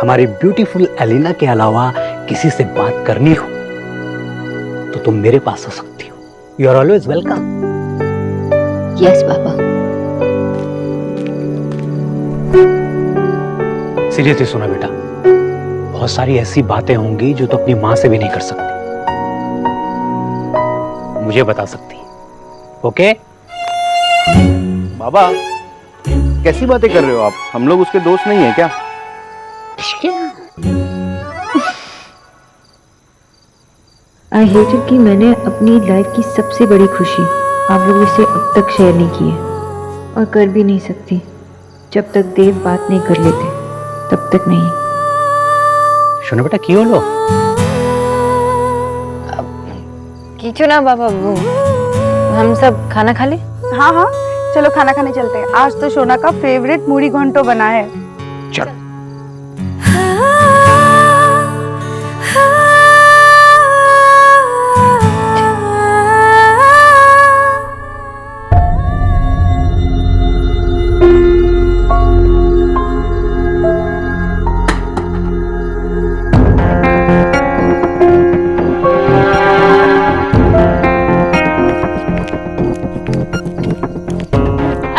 हमारी ब्यूटीफुल एलिना के अलावा किसी से बात करनी हो तो तुम मेरे पास आ सकती हो। You are always welcome. Yes बाबा। सीरियसली सुना बेटा, बहुत सारी ऐसी बातें होंगी जो तो अपनी मां से भी नहीं कर सकती, मुझे बता सकती। ओके? बाबा, कैसी बातें कर रहे हो आप? हम लोग उसके दोस्त नहीं है क्या? आई हेटेड कि मैंने अपनी लाइफ की सबसे बड़ी खुशी आप लोगों से अब तक शेयर नहीं की है, और कर भी नहीं सकती। जब तक देव बात नहीं कर लेते तब तक नहीं। सुनो बेटा, क्यों लो कीचो ना बाबा, वो हम सब खाना खा ले। हाँ हाँ, चलो खाना खाने चलते हैं। आज तो शोना का फेवरेट मुड़ी घंटो बना है। चलो।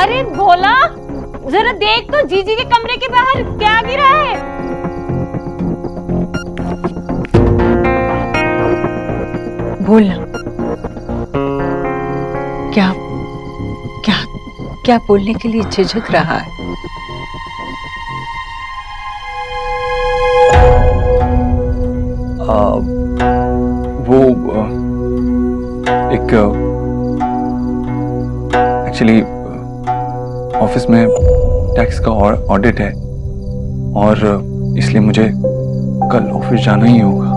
अरे भोला, जरा देख तो जीजी के कमरे के बाहर क्या गिरा है। बोलना, क्या क्या क्या बोलने के लिए झिझक रहा है? वो एक एक्चुअली ऑफिस में टैक्स का ऑडिट है और इसलिए मुझे कल ऑफिस जाना ही होगा।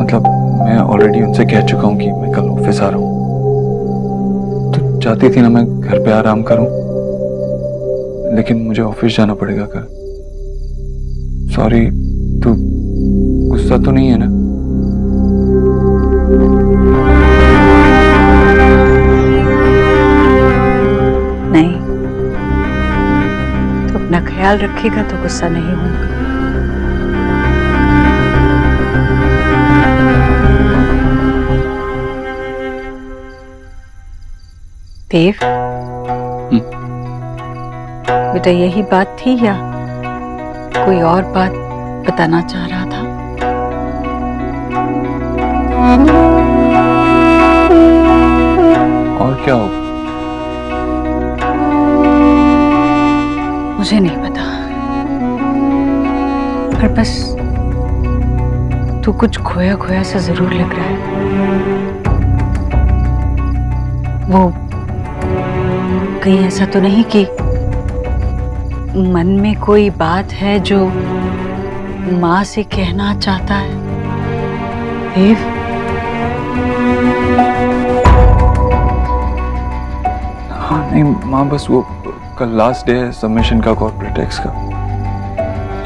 मतलब मैं ऑलरेडी उनसे कह चुका हूँ कि मैं कल ऑफिस आ रहा हूँ। तो चाहती थी ना मैं घर पे आराम करूँ, लेकिन मुझे ऑफिस जाना पड़ेगा कल। सॉरी, तू गुस्सा तो नहीं है ना? नहीं, तो अपना ख्याल रखेगा तो गुस्सा नहीं होगा। देव, बेटा यही बात थी या कोई और बात बताना चाह रहा था? और क्या हो? मुझे नहीं पता, पर बस तू कुछ खोया खोया सा जरूर लग रहा है। वो कहीं ऐसा तो नहीं कि मन में कोई बात है जो माँ से कहना चाहता है? देव, हाँ नहीं माँ, बस वो कल लास्ट डे है सबमिशन का कॉर्पोरेट टैक्स का,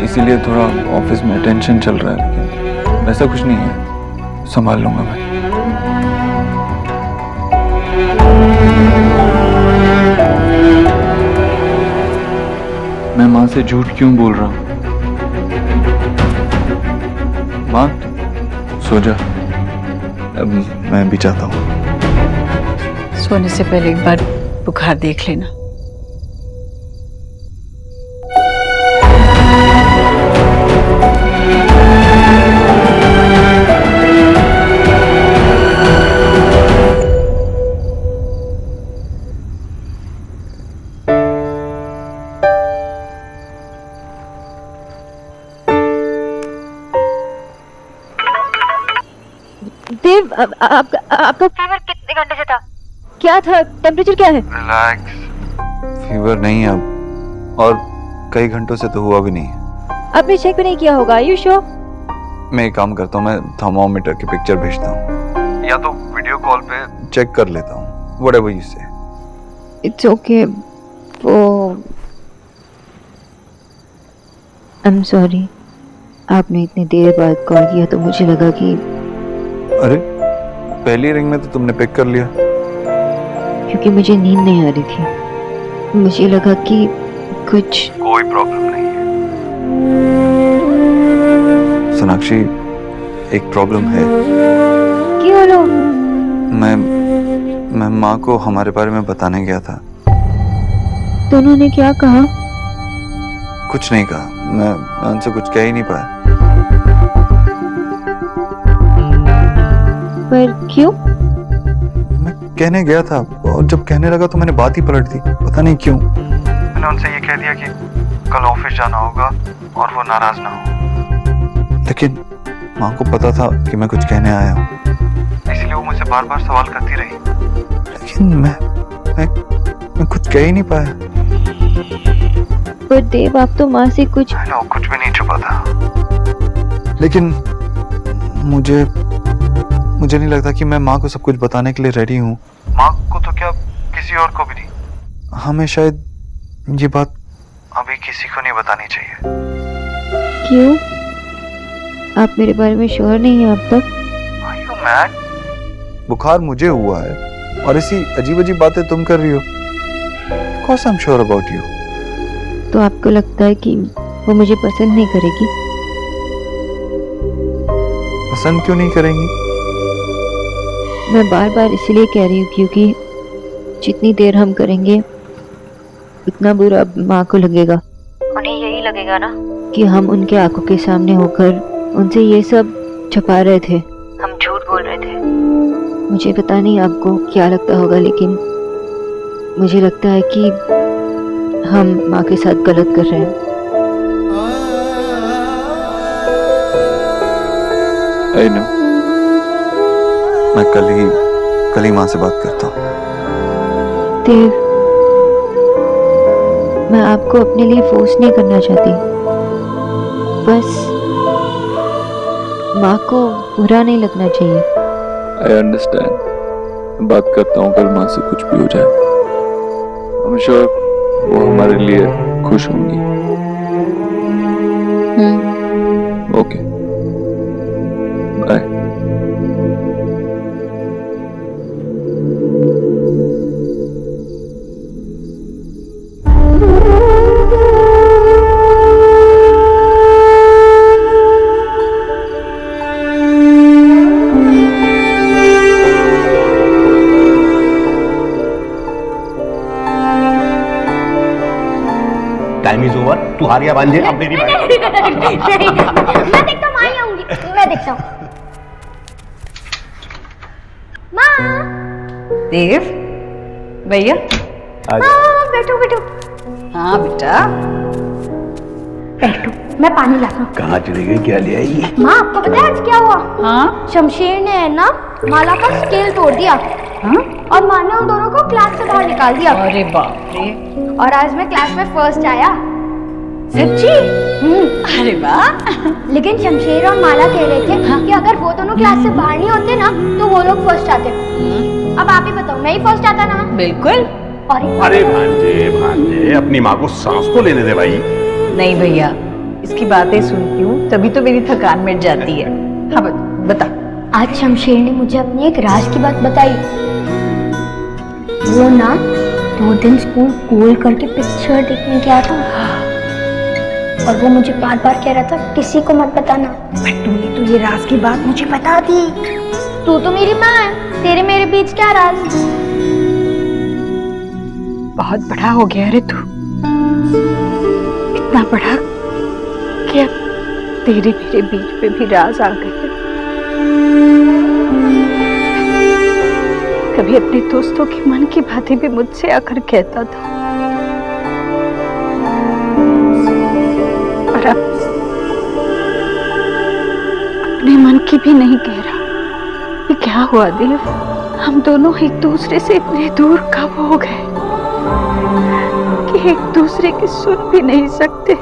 इसीलिए थोड़ा ऑफिस में टेंशन चल रहा है। लेकिन वैसा कुछ नहीं है, संभाल लूंगा मैं। मैं माँ से झूठ क्यों बोल रहा हूँ? माँ सो जा, अब मैं भी चाहता हूँ। सोने से पहले एक बार बुखार देख लेना। देव, आपका फीवर कितने घंटे से था? क्या था? टेम्परेचर क्या है? रिलैक्स, फीवर नहीं है अब, और कई घंटों से तो हुआ भी नहीं है। आपने चेक भी नहीं किया होगा? You sure? मैं एक काम करता हूँ, मैं थर्मोमीटर की पिक्चर भेजता हूँ, या तो वीडियो कॉल पे चेक कर लेता हूँ। व्हाटएवर यू से। It's okay. वो आई एम सॉरी, आपने इतनी देर बाद कॉल किया तो मुझे लगा कि अरे पहली रिंग में तो तुमने पिक कर लिया। क्योंकि मुझे नींद नहीं आ रही थी, मुझे लगा कि कुछ कोई प्रॉब्लम नहीं है। सोनाक्षी, एक प्रॉब्लम है। क्या बोलो? मैं माँ को हमारे बारे में बताने गया था। तो उन्होंने क्या कहा? कुछ नहीं कहा, मैं उनसे कुछ कह ही नहीं पाया। पर क्यों? मैं कहने गया था और जब कहने लगा तो मैंने बात ही पलट दी, पता नहीं क्यों। मैंने उनसे ये कह दिया कि कल ऑफिस जाना होगा और वो नाराज ना हो, लेकिन माँ को पता था कि मैं कुछ कहने आया हूँ, इसलिए वो मुझसे बार बार सवाल करती रही, लेकिन मैं कुछ कह ही नहीं पाया। पर देव, आप तो माँ से कुछ कुछ भी नहीं छुपा था, लेकिन मुझे नहीं लगता कि मैं माँ को सब कुछ बताने के लिए रेडी हूँ। माँ को तो क्या, किसी और को भी नहीं। हमें शायद ये बात अभी किसी को नहीं बतानी चाहिए। क्यों? आप मेरे बारे में श्योर नहीं हैं अब तक? Are you mad? बुखार मुझे हुआ है और ऐसी अजीब अजीब बातें तुम कर रही हो। Of course I'm sure about you. तो आपको लगता है कि वो मुझे पसंद नहीं करेगी? पसंद क्यों नहीं करेंगी? मैं बार बार इसलिए कह रही हूँ क्योंकि जितनी देर हम करेंगे उतना बुरा माँ को लगेगा। उन्हें यही लगेगा ना कि हम उनके आंखों के सामने होकर उनसे ये सब छुपा रहे थे, हम झूठ बोल रहे थे। मुझे पता नहीं आपको क्या लगता होगा, लेकिन मुझे लगता है कि हम माँ के साथ गलत कर रहे हैं। I know. मैं कल ही माँ से बात करता हूँ। देव, मैं आपको अपने लिए फोर्स नहीं करना चाहती, बस माँ को बुरा नहीं लगना चाहिए। I understand. मैं बात करता हूँ, कल माँ से कुछ भी हो जाए I'm sure वो हमारे लिए खुश होंगी। Okay, bye. Time is over. तू हारिया भांजे, अब मेरी बारी। मैं देखता हूँ, आई आऊंगी, मैं देखता हूँ। माँ। देव, भैया बैठो बैठो। हाँ बेटा, बैठो, मैं पानी लाता हूँ। कहाँ चली गई, क्या ले आई? माँ, आपको पता है आज क्या हुआ? हाँ? शमशेर ने है ना माला का स्केल तोड़ दिया। हाँ? और माँ ने उन दोनों को क्लास से बाहर निकाल दिया। अरे बाप रे। और आज मैं क्लास में फर्स्ट आया। सच्ची? अरे वाह। लेकिन शमशेर और माला कह रहे थे कि अगर वो दोनों क्लास से बाहर नहीं होते ना तो वो लोग फर्स्ट आते। अब आप ही बताओ, मैं ही फर्स्ट आता ना? बिल्कुल। अरे भांजे, अपनी माँ को सांस तो लेने दे भाई। नहीं भैया, इसकी बातें सुनती हूँ तभी तो मेरी थकान मिट जाती है। हाँ बता। आज शमशेर ने मुझे अपनी एक राज की बात बताई। वो ना 2 दिन स्कूल गोल करके पिक्चर देखने गया था और वो मुझे बार बार कह रहा था किसी को मत बताना। तूने तो ये राज की बात मुझे बता दी। तू तो मेरी माँ है, तेरे मेरे बीच क्या राज? बहुत बड़ा हो गया रे तू, इतना बड़ा कि अब तेरे मेरे बीच में भी राज आ गए। कभी अपने दोस्तों के मन की बातें भी मुझसे आकर कहता था, और अब अपने मन की भी नहीं कह रहा। ये क्या हुआ देव? हम दोनों एक दूसरे से इतने दूर कब हो गए कि एक दूसरे की सुन भी नहीं सकते।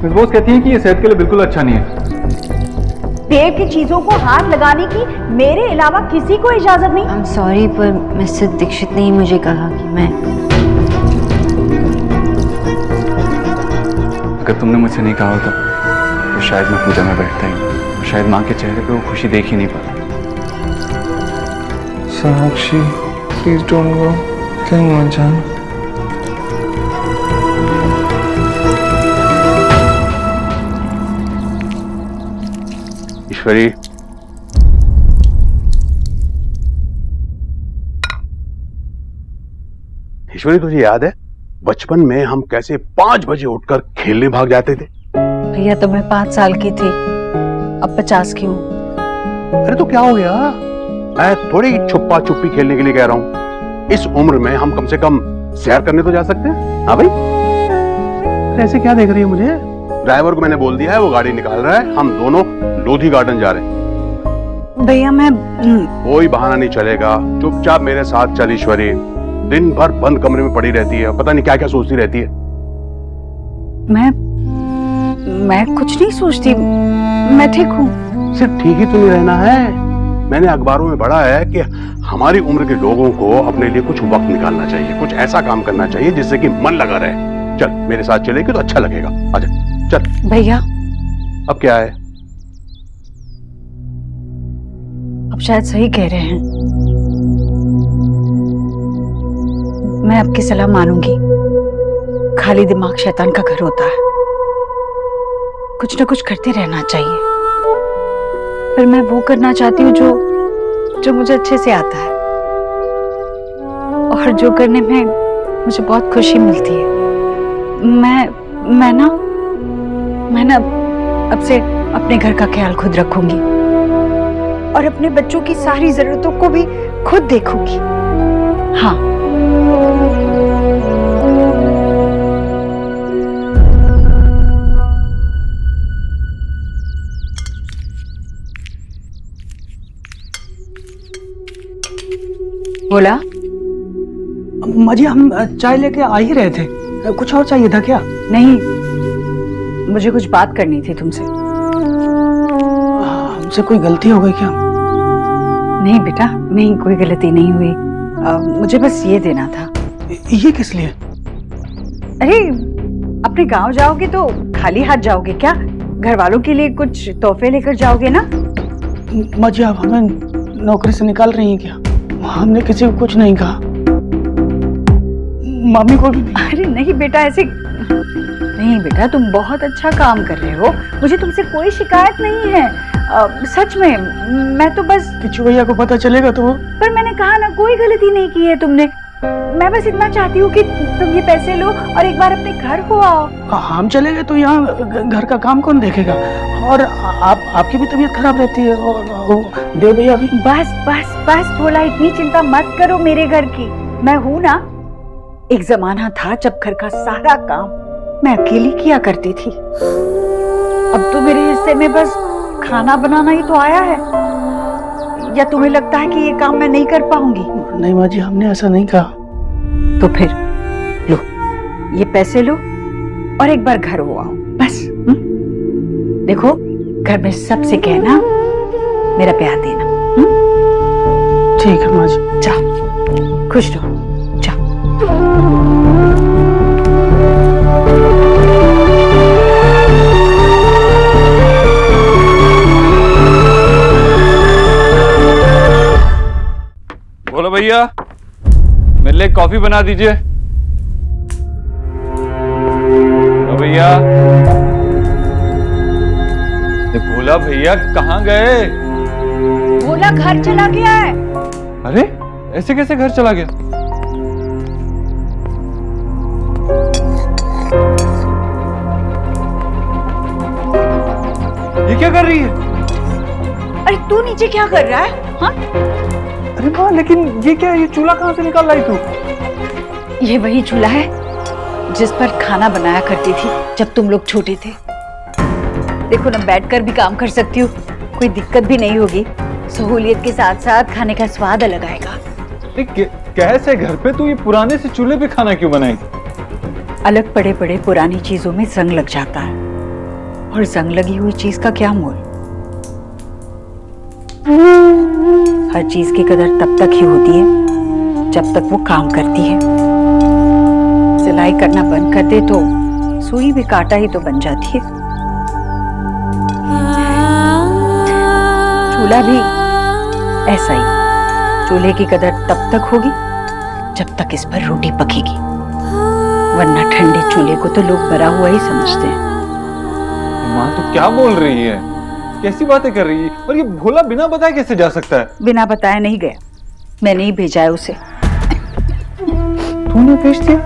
मिस बोस कहती हैं कि ये सेहत के लिए बिल्कुल अच्छा नहीं है। देव की चीजों को हाथ लगाने की मेरे अलावा किसी को इजाजत नहीं। आई एम सॉरी, पर मिस्टर दीक्षित ने ही मुझे कहा कि मैं। अगर तुमने मुझसे नहीं कहा होता तो शायद मैं पूजा में बैठता ही नहीं, और शायद माँ के चेहरे पे वो खुशी देख ही नहीं पाता। साक्षी, प्लीज डोंट गो, कहीं मत जाना। ईश्वरी, ईश्वरी तुझे याद है बचपन में हम कैसे 5 बजे उठकर खेलने भाग जाते थे? भैया तो मैं 5 साल की थी, अब 50 की हूँ। अरे तो क्या हो गया? मैं थोड़ी छुपा छुपी खेलने के लिए कह रहा हूँ। इस उम्र में हम कम से कम सैर करने तो जा सकते हैं। हाँ भाई, ऐसे क्या देख रही है मुझे? ड्राइवर को मैंने बोल दिया है, वो गाड़ी निकाल रहा है, हम दोनों लोधी गार्डन जा रहे हैं। भैया मैं कोई बहाना नहीं चलेगा, चुपचाप मेरे साथ चल ईश्वरी। दिन भर बंद कमरे में पड़ी रहती है, पता नहीं क्या क्या सोचती रहती है। मैं कुछ नहीं सोचती, मैं ठीक हूँ। सिर्फ ठीक ही तो नहीं रहना है, मैंने अखबारों में पढ़ा है कि हमारी उम्र के लोगों को अपने लिए कुछ वक्त निकालना चाहिए, कुछ ऐसा काम करना चाहिए जिससे कि मन लगा रहे। चल मेरे साथ चलेगी तो अच्छा लगेगा, आजा चल। भैया अब क्या है? अब शायद सही कह रहे हैं, मैं आपकी सलाह मानूंगी। खाली दिमाग शैतान का घर होता है, कुछ ना कुछ करते रहना चाहिए। पर मैं वो करना चाहती हूँ जो मुझे अच्छे से आता है और जो करने में मुझे बहुत खुशी मिलती है। मैं ना अब से अपने घर का ख्याल खुद रखूंगी और अपने बच्चों की सारी जरूरतों को भी खुद देखूंगी। हाँ, बोला। माँ जी हम चाय लेके आ ही रहे थे, कुछ और चाहिए था क्या? नहीं, मुझे कुछ बात करनी थी तुमसे। हमसे कोई गलती हो गई क्या? नहीं बेटा, नहीं, कोई गलती नहीं हुई। मुझे बस ये देना था। ये किस लिए? अरे अपने गांव जाओगे तो खाली हाथ जाओगे क्या? घर वालों के लिए कुछ तोहफे लेकर जाओगे ना? माँ जी आप हमें नौकरी से निकाल रही हैं क्या? हमने किसी को कुछ नहीं कहा, मम्मी को भी नहीं। अरे नहीं बेटा, ऐसे नहीं बेटा, तुम बहुत अच्छा काम कर रहे हो, मुझे तुमसे कोई शिकायत नहीं है। सच में मैं तो बस किच्चू भैया को पता चलेगा तो? पर मैंने कहा ना, कोई गलती नहीं की है तुमने। मैं बस इतना चाहती हूँ कि तुम ये पैसे लो और एक बार अपने घर हो आओ। हम चले गए तो यहाँ घर का काम कौन देखेगा? और आपकी भी तबीयत खराब रहती है और देव भैया भी। बस बस बस बोला, इतनी चिंता मत करो मेरे घर की। मैं हूँ ना। एक जमाना था जब घर का सारा काम मैं अकेली किया करती थी। अब तो मेरे हिस्से में बस खाना बनाना ही तो आया है। या तुम्हें लगता है कि ये काम मैं नहीं कर पाऊंगी? नहीं माँ जी, हमने ऐसा नहीं कहा। तो फिर लो, ये पैसे लो और एक बार घर हो आओ बस। देखो, घर में सबसे कहना मेरा प्यार देना। ठीक है माँ जी। जाओ, खुश रहो, जाओ। बोलो भैया, मेरे लिए कॉफी बना दीजिए। भैया, भोला भैया कहाँ गए? भोला घर चला गया है। अरे ऐसे कैसे घर चला गया? ये क्या कर रही है? अरे तू नीचे क्या कर रहा है? हाँ? अरे माँ, लेकिन ये क्या है? ये चूल्हा कहाँ से निकाल लाई तू? ये वही चूल्हा है जिस पर खाना बनाया करती थी जब तुम लोग छोटे थे। देखो ना, बैठकर भी काम कर सकती हूँ, कोई दिक्कत भी नहीं होगी। सहूलियत के साथ साथ खाने का स्वाद अलग आएगा। कैसे घर पे तू ये पुराने से चूल्हे पे खाना क्यों बनाएगी? अलग पड़े पड़े पुरानी चीजों में जंग लग जाता है, और जंग लगी हुई चीज का क्या मोल। हर चीज की कदर तब तक ही होती है जब तक वो काम करती है। सिलाई करना बंद कर दे तो सुई भी कांटा ही तो बन जाती है। चूल्हा भी ऐसा ही, चूल्हे की कदर तब तक होगी जब तक इस पर रोटी पकेगी, वरना ठंडे चूल्हे को तो लोग भरा हुआ ही समझते हैं। माँ तू क्या बोल रही है? कैसी बातें कर रही है? और ये भोला बिना बताए कैसे जा सकता है? बिना बताए नहीं गया, मैंने ही भेजा है उसे। तूने भेज दिया?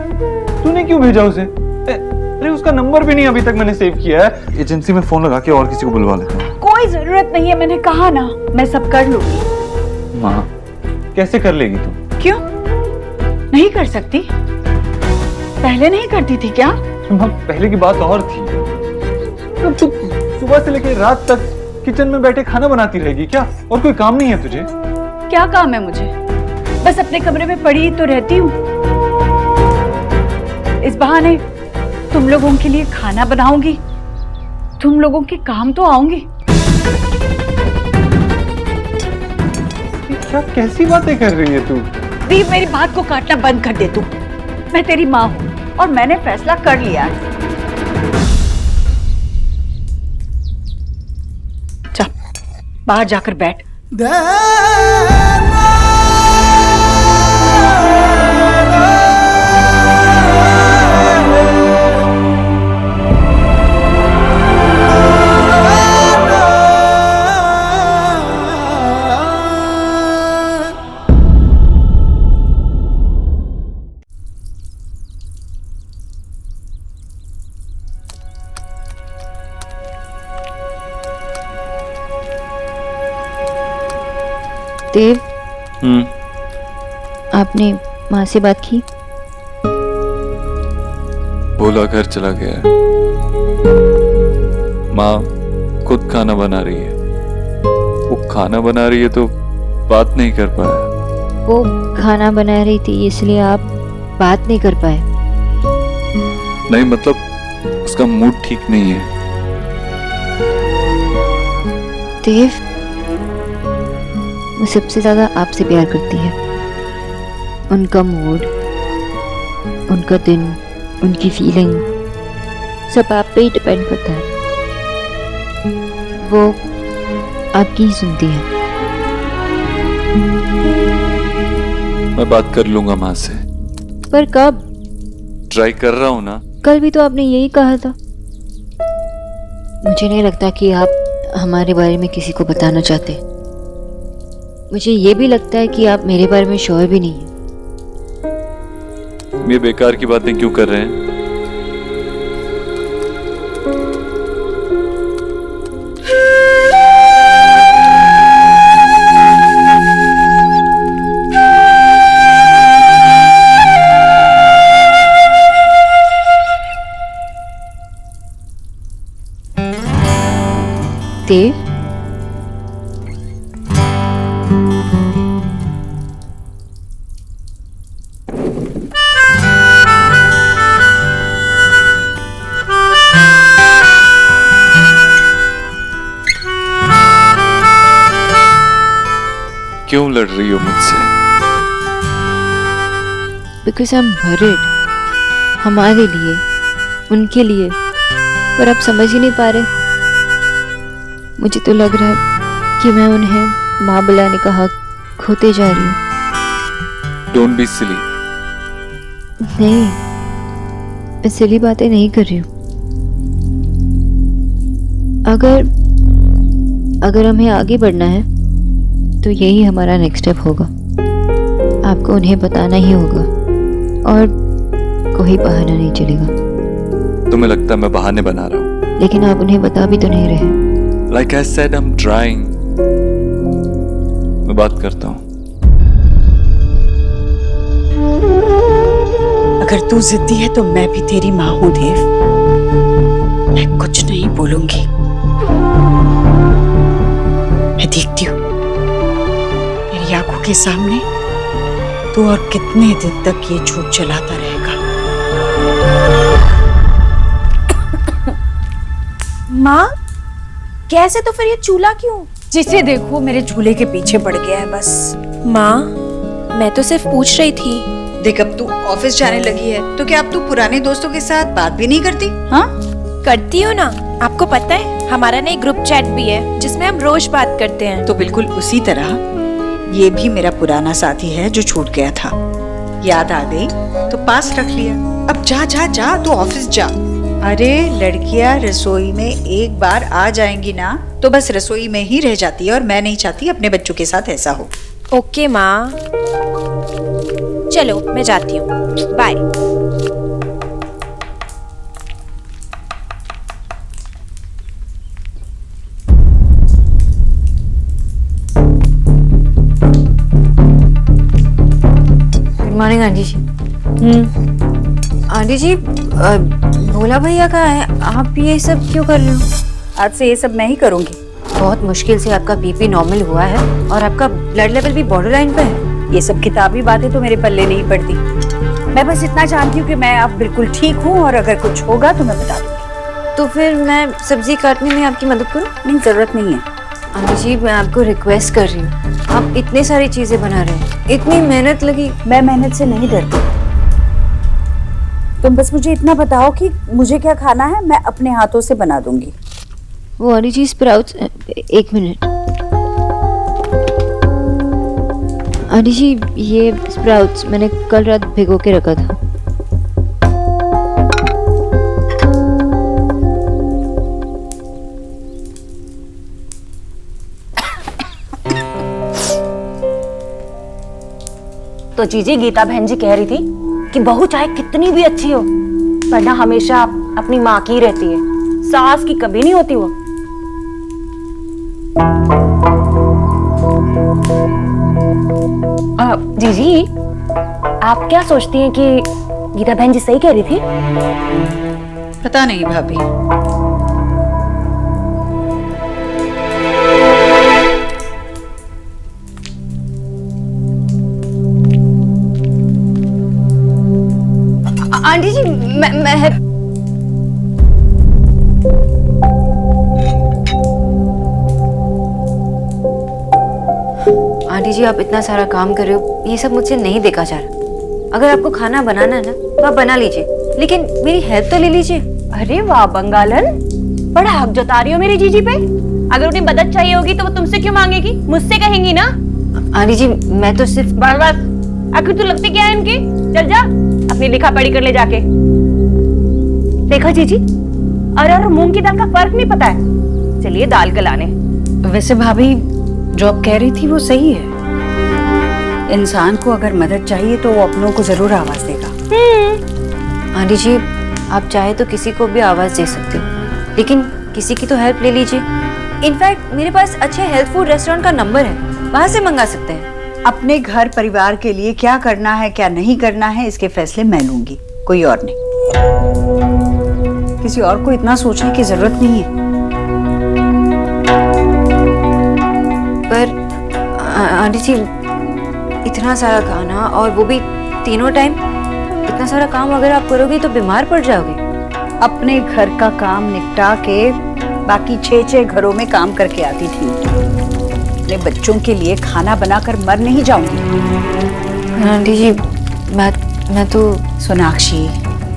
तूने क्यों भेजा उसे? अरे उसका नंबर भी नहीं अभी तक मैंने सेव किया है। एजेंसी में फोन लगा के और किसी को बुलवा लेता हूँ। कोई जरूरत नहीं है, मैंने कहा ना, मैं सब कर लूंगी। माँ कैसे कर लेगी तू? क्यों नहीं कर सकती? पहले नहीं करती थी क्या? माँ पहले की बात और थी। तो तू सुबह से लेकर रात तक किचन में बैठे खाना बनाती रहेगी क्या? और कोई काम नहीं है तुझे? क्या काम है मुझे? बस अपने कमरे में पड़ी तो रहती हूँ। इस बहाने तुम लोगों के लिए खाना बनाऊंगी, तुम लोगों के काम तो आऊंगी। क्या कैसी बातें कर रही है तू? दीप, मेरी बात को काटना बंद कर दे तू। मैं तेरी माँ हूँ और मैंने फैसला कर लिया है। जा, बाहर जाकर बैठ। देव, आपने माँ से बात की? बोला घर चला गया है। माँ खुद खाना बना रही है। वो खाना बना रही है तो बात नहीं कर पाया। वो खाना बना रही थी इसलिए आप बात नहीं कर पाए? नहीं, मतलब उसका मूड ठीक नहीं है। देव, वो सबसे ज्यादा आपसे प्यार करती है। उनका मूड, उनका दिन, उनकी फीलिंग सब आप पे ही डिपेंड करता है। वो आपकी ही सुनती है। मैं बात कर लूंगा माँ से। पर कब? ट्राई कर रहा हूँ ना। कल भी तो आपने यही कहा था। मुझे नहीं लगता कि आप हमारे बारे में किसी को बताना चाहते। मुझे ये भी लगता है कि आप मेरे बारे में श्योर भी नहीं है। ये बेकार की बातें क्यों कर रहे हैं? देव, क्यों लड़ रही हो मुझसे? बिकॉज आई एम वरीड, हमारे लिए, उनके लिए। पर आप समझ ही नहीं पा रहे। मुझे तो लग रहा है कि मैं उन्हें माँ बुलाने का हक खोते जा रही हूँ। Don't be silly. नहीं, मैं सिली बातें नहीं कर रही हूँ। अगर हमें आगे बढ़ना है तो यही हमारा नेक्स्ट स्टेप होगा। आपको उन्हें बताना ही होगा और कोई बहाना नहीं चलेगा। तुम्हें लगता है मैं बहाने बना रहा हूँ? लेकिन आप उन्हें बता भी तो नहीं रहे। Like I said, I'm trying. मैं बात करता हूँ। अगर तू जिद्दी है तो मैं भी तेरी माँ हूँ देव। मैं कुछ नहीं बोलूंगी। मैं देखती हूँ मेरी आंखों के सामने तू और कितने दिन तक ये झूठ चलाता रहेगा। माँ, कैसे? तो फिर ये चूल्हा क्यों? जिसे देखो मेरे झूले के पीछे पड़ गया है बस। माँ, मैं तो सिर्फ पूछ रही थी। देख, अब तू ऑफिस जाने लगी है तो क्या अब तू पुराने दोस्तों के साथ बात भी नहीं करती? हाँ, करती हूँ ना। आपको पता है हमारा ना एक ग्रुप चैट भी है जिसमें हम रोज बात करते हैं। तो बिल्कुल उसी तरह ये भी मेरा पुराना साथी है जो छूट गया था। याद आ गई तो पास रख लिया। अब जा जा जा, तू ऑफिस जा। अरे लड़कियां रसोई में एक बार आ जाएंगी ना तो बस रसोई में ही रह जाती है और मैं नहीं चाहती अपने बच्चों के साथ ऐसा हो। ओके माँ, चलो मैं जाती हूँ। बाय। गुड मॉर्निंग आंटी जी। आंटी जी, भोला भैया कहाँ है? आप ये सब क्यों कर रहे हो? आज से ये सब मैं ही करूंगी। बहुत मुश्किल से आपका बीपी नॉर्मल हुआ है और आपका ब्लड लेवल भी बॉर्डर लाइन पे है। ये सब किताबी बातें तो मेरे पल्ले नहीं पड़ती। मैं बस इतना जानती हूँ कि मैं अब बिल्कुल ठीक हूँ और अगर कुछ होगा तो मैं बता दूंगी। तो फिर मैं सब्जी काटने में आपकी मदद करूँ? नहीं, जरूरत नहीं है। आंटी जी मैं आपको रिक्वेस्ट कर रही हूँ, आप इतनी सारी चीजें बना रहे हैं, इतनी मेहनत लगी। मैं मेहनत से नहीं डरती, तुम बस मुझे इतना बताओ कि मुझे क्या खाना है, मैं अपने हाथों से बना दूंगी। वो आंटी जी स्प्राउट्स, एक मिनट आंटी जी, ये स्प्राउट्स मैंने कल रात भिगो के रखा था। तो जीजी गीता बहन जी कह रही थी कि बहू चाहे कितनी भी अच्छी हो पर ना हमेशा अपनी माँ की रहती है, सास की कभी नहीं होती वो। जीजी आप क्या सोचती हैं कि गीता बहन जी सही कह रही थी? पता नहीं भाभी, आंटी जी मैं आंटी जी आप इतना सारा काम कर रहे हो, ये सब मुझसे नहीं देखा जा रहा। अगर आपको खाना बनाना है ना तो आप बना लीजिए, लेकिन मेरी हेल्प तो ले लीजिए। अरे वाह बंगालन, बड़ा हक जता रही हो मेरी जीजी पे। अगर उन्हें मदद चाहिए होगी तो वो तुमसे क्यों मांगेगी, मुझसे कहेंगी ना। आंटी जी मैं तो सिर्फ बस आखिर तू लगती क्या है इनकी, चल जा अपनी लिखा पढ़ी कर ले जाके। देखा जीजी, अरे और मूंग की दाल का फर्क नहीं पता है। चलिए दाल गलाने। वैसे भाभी जो आप कह रही थी वो सही है, इंसान को अगर मदद चाहिए तो वो अपनों को जरूर आवाज देगा। आंटी जी आप चाहे तो किसी को भी आवाज दे सकते हो, लेकिन किसी की तो हेल्प ले लीजिए। इनफैक्ट मेरे पास अच्छे हेल्थ फूड रेस्टोरेंट का नंबर है, वहां से मंगा सकते हैं। अपने घर परिवार के लिए क्या करना है क्या नहीं करना है इसके फैसले मैं लूंगी, कोई और नहीं। किसी और को इतना सोचने की जरूरत नहीं है। पर आंटी जी इतना सारा खाना और वो भी तीनों टाइम, इतना सारा काम अगर आप करोगे तो बीमार पड़ जाओगे। अपने घर का काम निपटा के बाकी 6 घरों में काम करके आती थी, अपने बच्चों के लिए खाना बनाकर मर नहीं जाऊंगी। आंटी जी मैं तो सोनाक्षी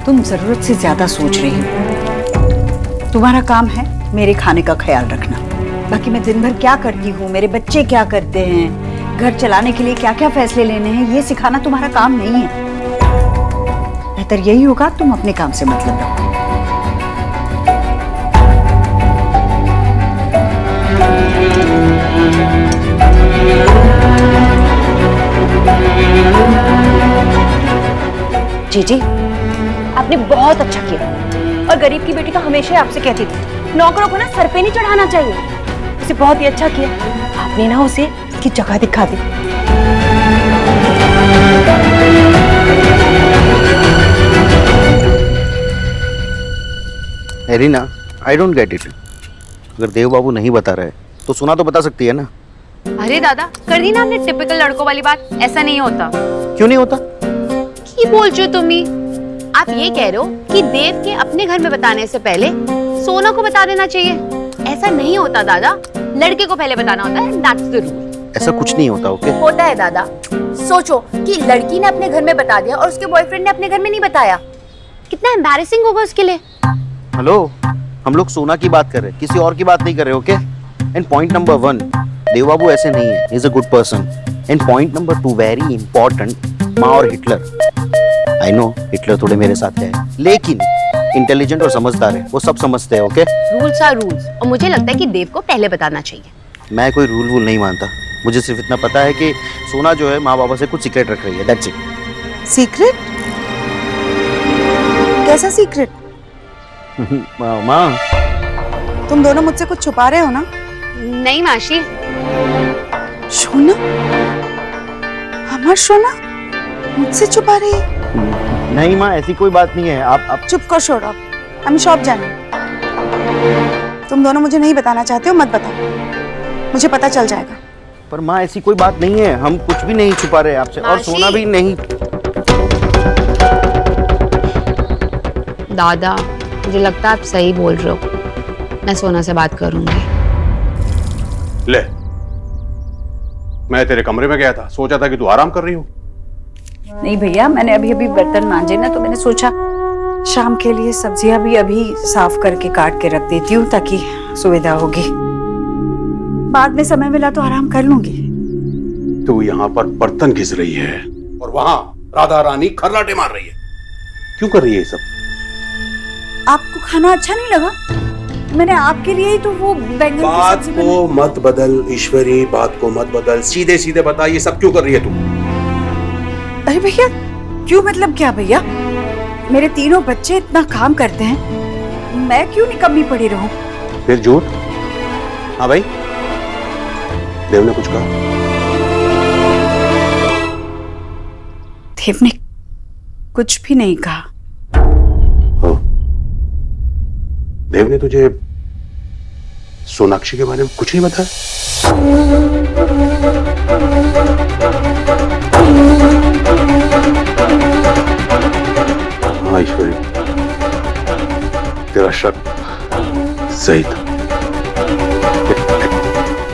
तुम जरूरत से ज्यादा सोच रही हो। तुम्हारा काम है मेरे खाने का ख्याल रखना, बाकी मैं दिन भर क्या करती हूँ, मेरे बच्चे क्या करते हैं, घर चलाने के लिए क्या क्या फैसले लेने हैं, ये सिखाना तुम्हारा काम नहीं है। बेहतर यही होगा तुम अपने काम से मतलब रखो। जीजी आपने बहुत अच्छा किया, और गरीब की बेटी तो हमेशा आपसे कहती थी नौकरों को ना सर पे नहीं चढ़ाना चाहिए। उसे बहुत ही अच्छा किया आपने ना, उसे उसकी जगह दिखा दी। Irina, I don't get it. अगर देव बाबू नहीं बता रहे तो सुना तो बता सकती है ना। अरे दादा कर दी ना आपने टिपिकल लड़कों वाली बात, ऐसा नहीं होता। क्यों नहीं होता? की बोल रहे हो तुम ही? आप ये कह रहे हो कि देव के अपने घर में बताने से पहले सोना को बता देना चाहिए। ऐसा नहीं होता दादा, लड़के को पहले बताना होता है, दैट्स द रूल। ऐसा कुछ नहीं होता। ओके होता है दादा। सोचो कि लड़की ने अपने घर में बता दिया और उसके बॉयफ्रेंड ने अपने घर में नहीं बताया, कितना एम्बैरेसिंग होगा उसके लिए। हेलो, हम लोग सोना की बात कर रहे हैं, किसी और की बात नहीं कर रहे। ओके एंड पॉइंट नंबर 1, देव बाबू ऐसे नहीं है, he is a good person. And point number 2 very important, माँ और हिटलर। आई नो हिटलर थोड़े मेरे साथ है, लेकिन इंटेलिजेंट और समझदार है, वो सब समझते हैं। ओके रूल्स आर रूल्स, और मुझे लगता है कि देव को पहले बताना चाहिए। मैं कोई रूल वूल नहीं मानता, मुझे सिर्फ इतना पता है कि सोना जो है माँ बाबा से कुछ सीक्रेट रख रही है, दैट्स इट। सीक्रेट? कैसा सीक्रेट? माँ तुम दोनों मुझसे कुछ छुपा रहे हो ना? नहीं माशी। सोना, हमार सोना मुझसे छुपा रही है? नहीं माँ, ऐसी कोई बात नहीं है। आप चुप कर छोड़ो, हम शॉप जाने। तुम दोनों मुझे नहीं बताना चाहते हो, मत बताओ, मुझे पता चल जाएगा। पर माँ ऐसी कोई बात नहीं है, हम कुछ भी नहीं छुपा रहे आपसे, और सोना भी नहीं। दादा मुझे लगता है आप सही बोल रहे हो, मैं सोना से बात करूंगी। ले, मैं तेरे कमरे में गया था, सोचा था कि तू आराम कर रही हो। नहीं भैया, मैंने अभी अभी बर्तन मांजे ना, तो मैंने सोचा शाम के लिए सब्जियां भी अभी साफ करके काट के रख देती हूँ ताकि सुविधा होगी। बाद में समय मिला तो आराम कर लूंगी। तू यहाँ पर बर्तन घिस रही है और वहां राधा रानी खर्राटे मार रही है। क्यों कर रही है ये सब? आपको खाना अच्छा नहीं लगा? मैंने आपके लिए ही तो वो बैंगन की बात सब्जी को मत बदल ईश्वरी, बात को मत बदल, सीधे सीधे बता ये सब क्यों कर रही है तू? अरे भैया, क्यों मतलब क्या भैया? मेरे तीनों बच्चे इतना काम करते हैं, मैं क्यों निकम्मी पड़ी रहूं? फिर झूठ? हाँ भाई, देव ने कुछ कहा? देव ने कुछ भी नहीं कहा। देव ने तुझे सोनाक्षी के बारे में कुछ नहीं बताया? हाँ ईश्वरी, तेरा शक सही था।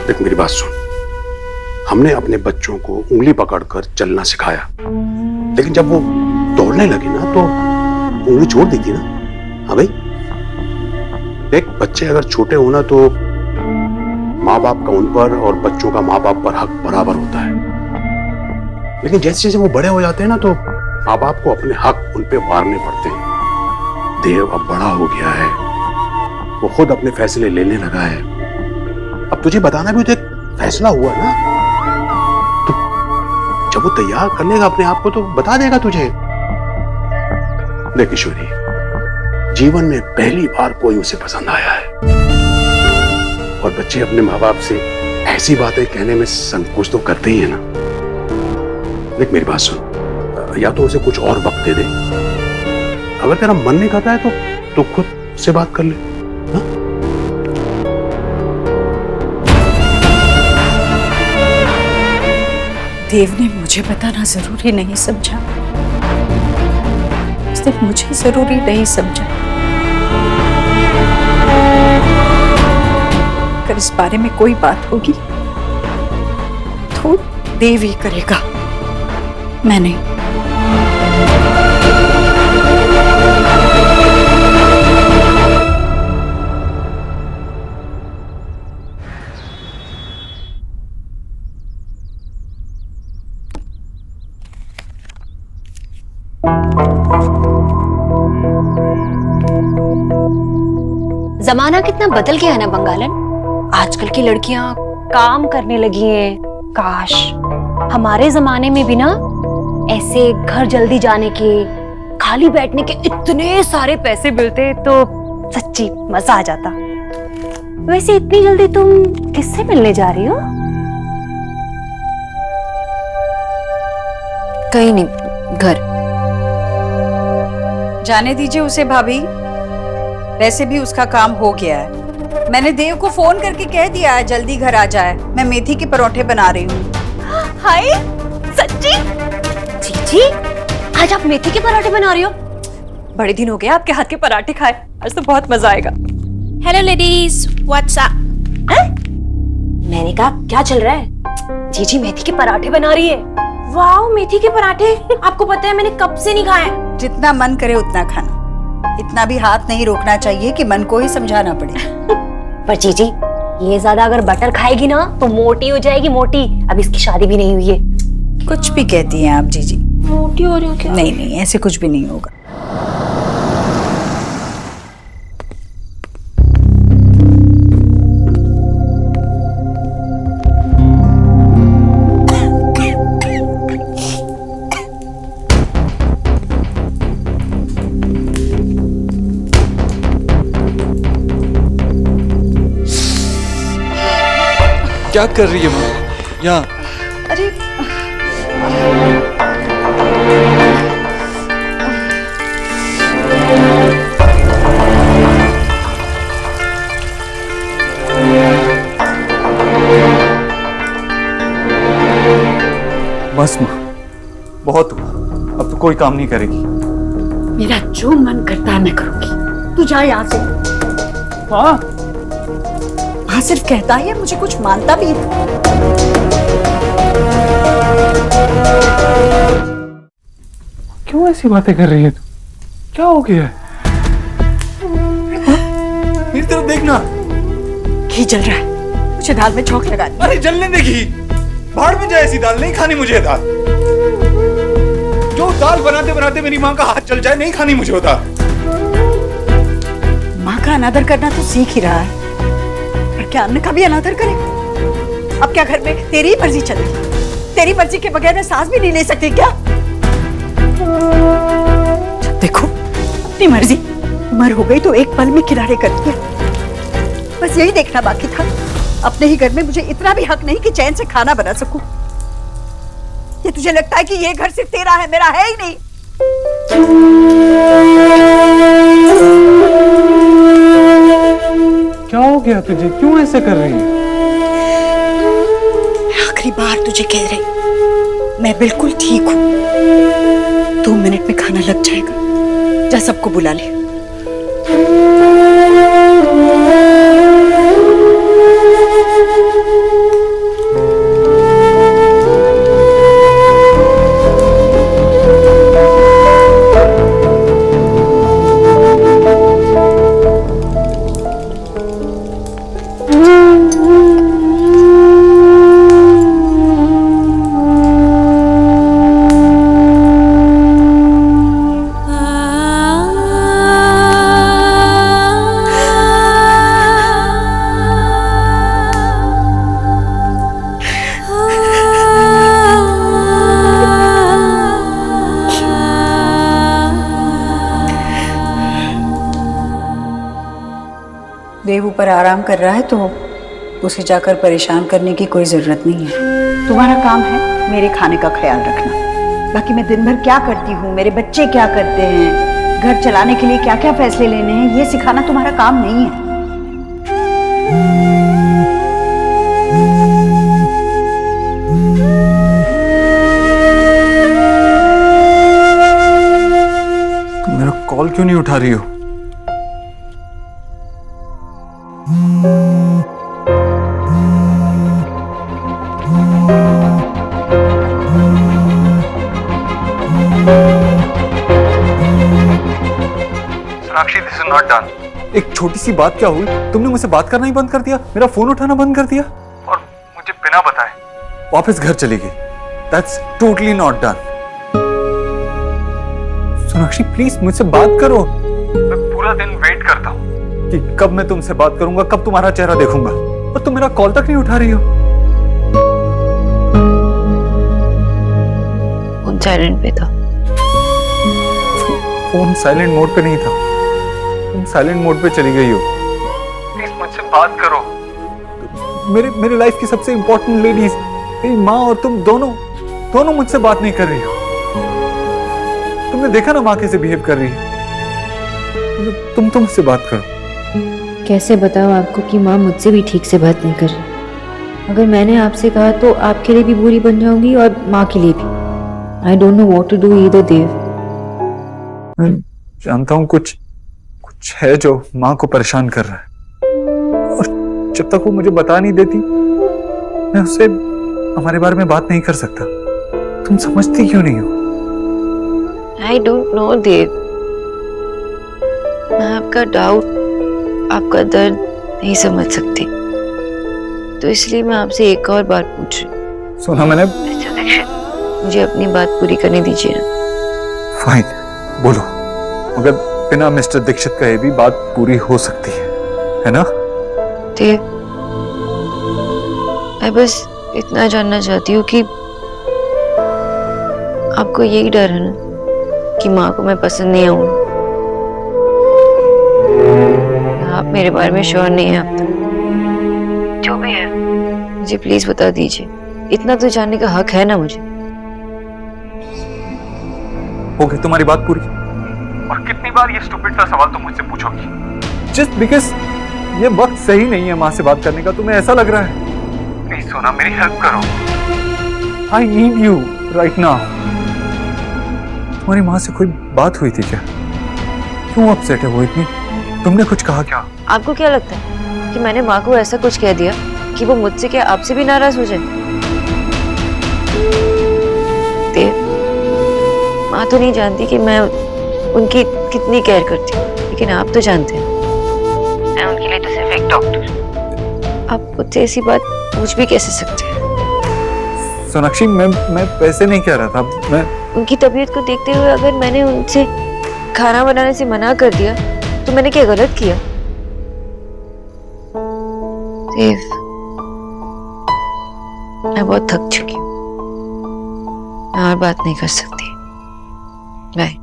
देख मेरी बात सुन, हमने अपने बच्चों को उंगली पकड़कर चलना सिखाया, लेकिन जब वो दौड़ने लगे ना तो उंगली छोड़ दी थी ना। हाँ भाई, देख बच्चे अगर छोटे हो ना तो माँ बाप का उन पर और बच्चों का माँ बाप पर हक बराबर होता है, लेकिन जैसे जैसे वो बड़े हो जाते हैं ना तो माँ बाप को अपने हक उन पे वारने पड़ते हैं। देव अब बड़ा हो गया है, वो खुद अपने फैसले लेने लगा है। अब तुझे बताना भी तो एक फैसला हुआ ना, तो जब वो तैयार कर लेगा अपने आप को तो बता देगा तुझे। देख ईश्वरी, जीवन में पहली बार कोई उसे पसंद आया है और बच्चे अपने माँ बाप से ऐसी बातें कहने में संकोच तो करते ही है ना। देख मेरी बात सुन, या तो उसे कुछ और वक्त दे दे, अगर तेरा मन नहीं करता है तो खुद से बात कर ले। हा? देव ने मुझे बताना जरूरी नहीं समझा, उसने मुझे जरूरी नहीं समझा। अगर इस बारे में कोई बात होगी तो देव ही करेगा, मैं नहीं। जमाना कितना बदल गया है ना बंगालन। आजकल की लड़कियां काम करने लगी हैं। काश हमारे जमाने में भी ना ऐसे घर जल्दी जाने के, खाली बैठने के इतने सारे पैसे मिलते तो सच्ची मजा आ जाता। वैसे इतनी जल्दी तुम किससे मिलने जा रही हो? कहीं नहीं, घर। जाने दीजिए उसे भाभी, वैसे भी उसका काम हो गया है। मैंने देव को फोन करके कह दिया है जल्दी घर आ जाए, मैं मेथी के परोठे बना रही हूँ। हाय सच्ची? जी, आज आप मेथी के पराठे बना रही हो? बड़े दिन हो गए आपके हाथ के पराठे खाए, आज तो बहुत मजा आएगा। Hello ladies, what's up? मैंने कहा क्या चल रहा है? जीजी मेथी के पराठे बना रही है। वाओ, मेथी के पराठे! आपको पता है मैंने कब से नहीं खाए। जितना मन करे उतना खाना, इतना भी हाथ नहीं रोकना चाहिए कि मन को ही समझाना पड़े। पर जीजी ये ज्यादा अगर बटर खाएगी ना तो मोटी हो जाएगी, मोटी। अब इसकी शादी भी नहीं हुई है। कुछ भी कहती हैं आप जीजी। मोटी हो रही हो क्या? नहीं, ऐसे कुछ भी नहीं होगा। क्या कर रही है माँ यहाँ? अरे बस माँ, बहुत हुआ, अब तो कोई काम नहीं करेगी। मेरा जो मन करता है मैं करूंगी, तू जा यहाँ से। हाँ हाँ सिर्फ कहता ही है, मुझे कुछ मानता भी है। क्यों ऐसी बातें कर रही है तू? क्या हो गया है? मेरी तरफ देखना। घी जल रहा है, मुझे दाल में छौंक लगा दी। अरे जलने दे घी, भाड़ में जाए ऐसी दाल, नहीं खानी मुझे दाल। जो दाल बनाते बनाते मेरी माँ का हाथ जल जाए, नहीं खानी मुझे वो दाल। माँ का अनादर करना तो सीख ही रहा है, पर क्या अन्न का भी अनादर करे? अब क्या घर में तेरी ही मर्जी चलेगी? तेरी मर्जी के बगैर मैं सांस भी नहीं ले सकती क्या? जब देखो अपनी मर्जी, उम्र हो गई तो एक पल में किनारे कर दिया। बस यही देखना बाकी था, अपने ही घर में मुझे इतना भी हक नहीं कि चैन से खाना बना सकूं। ये तुझे लगता है कि ये घर सिर्फ तेरा है, मेरा है ही नहीं? क्या हो गया तुझे? क्यों ऐसे कर रही है? आखिरी बार तुझे कह रही, मैं बिल्कुल ठीक हूँ। 2 मिनट में खाना लग जाएगा, जा सबको बुला ले। देव ऊपर आराम कर रहा है तो उसे जाकर परेशान करने की कोई जरूरत नहीं है। तुम्हारा काम है मेरे खाने का ख्याल रखना। बाकी मैं दिन भर क्या करती हूँ, मेरे बच्चे क्या करते हैं, घर चलाने के लिए क्या क्या फैसले लेने हैं, ये सिखाना तुम्हारा काम नहीं है। तुम मेरा कॉल क्यों नहीं उठा रही हो? Sonakshi, this is not done. एक छोटी सी बात क्या हुई? तुमने मुझसे बात करना ही बंद कर दिया, मेरा फोन उठाना बंद कर दिया और मुझे बिना बताए वापस घर चली गई। That's totally not done. Sonakshi please मुझसे बात करो। मैं पूरा दिन वेट करता हूँ कि कब मैं तुमसे बात करूंगा, कब तुम्हारा चेहरा देखूंगा, और तुम मेरा कॉल तक नहीं उठा रही हो। फोन साइलेंट पे था। फोन साइलेंट मोड पे नहीं था, तुम साइलेंट मोड पे चली गई हो। प्लीज मुझसे बात करो। मेरे लाइफ की सबसे इंपॉर्टेंट लेडीज, मेरी माँ और तुम दोनों मुझसे बात नहीं कर रही हो। तुमने देखा ना माँ कैसे बिहेव कर रही है। तुम मुझसे बात करो। कैसे बताओ आपको कि माँ मुझसे भी ठीक से बात नहीं कर रही। अगर मैंने आपसे कहा तो आपके लिए भी बुरी बन जाऊंगी और माँ के लिए भी। I don't know what to do either Dev. मैं जानता हूँ कुछ है जो माँ को परेशान कर रहा है, और जब तक वो मुझे बता नहीं देती मैं उससे हमारे बारे में बात नहीं कर सकता। तुम समझती क्यों नहीं हो? आई डोंट नो देव, मैं आपका डाउट, आपका दर्द नहीं समझ सकती, तो इसलिए मैं आपसे एक और बार पूछ रही हूँ। सुना मैंने। मुझे अपनी बात पूरी करने दीजिए ना। फाइन, बोलो। मगर बिना मिस्टर दीक्षित कहे भी बात पूरी हो सकती है ना? देव, मैं बस इतना जानना चाहती हूँ कि आपको यही डर है ना कि माँ को मैं पसंद नहीं आऊंगी। आप मेरे बारे में श्योर नहीं है अब तक। जो भी है मुझे प्लीज बता दीजिए, इतना तो जानने का हक है ना मुझे। हो गई तुम्हारी बात पूरी? और कितनी बार ये स्टूपिड सा सवाल तुम मुझसे पूछोगी? जस्ट बिकॉज ये वक्त सही नहीं है माँ से बात करने का, तुम्हें ऐसा लग रहा है? प्लीज सोना, मेरी हेल्प करो। I need you right now. तुम्हारी माँ से कोई बात हुई थी क्या? क्यों अपसेट है वो इतनी? तुमने कुछ कहा क्या? आपको क्या लगता है कि मैंने माँ को ऐसा कुछ कह दिया कि वो मुझसे क्या आपसे भी नाराज हो जाए? देव, माँ तो नहीं जानती कि मैं उनकी कितनी केयर करती हूँ, लेकिन आप तो जानते हैं मैं उनके लिए तो सिर्फ एक डॉक्टर। आप मुझसे ऐसी बात पूछ भी कैसे सकते हैं? सोनाक्षी, मैं पैसे नहीं कह रहा था। मैं उनकी तबीयत को देखते हुए अगर मैंने उनसे खाना बनाने से मना कर दिया तो मैंने क्या गलत किया? देव, मैं बहुत थक चुकी हूँ, मैं और बात नहीं कर सकती। बाय।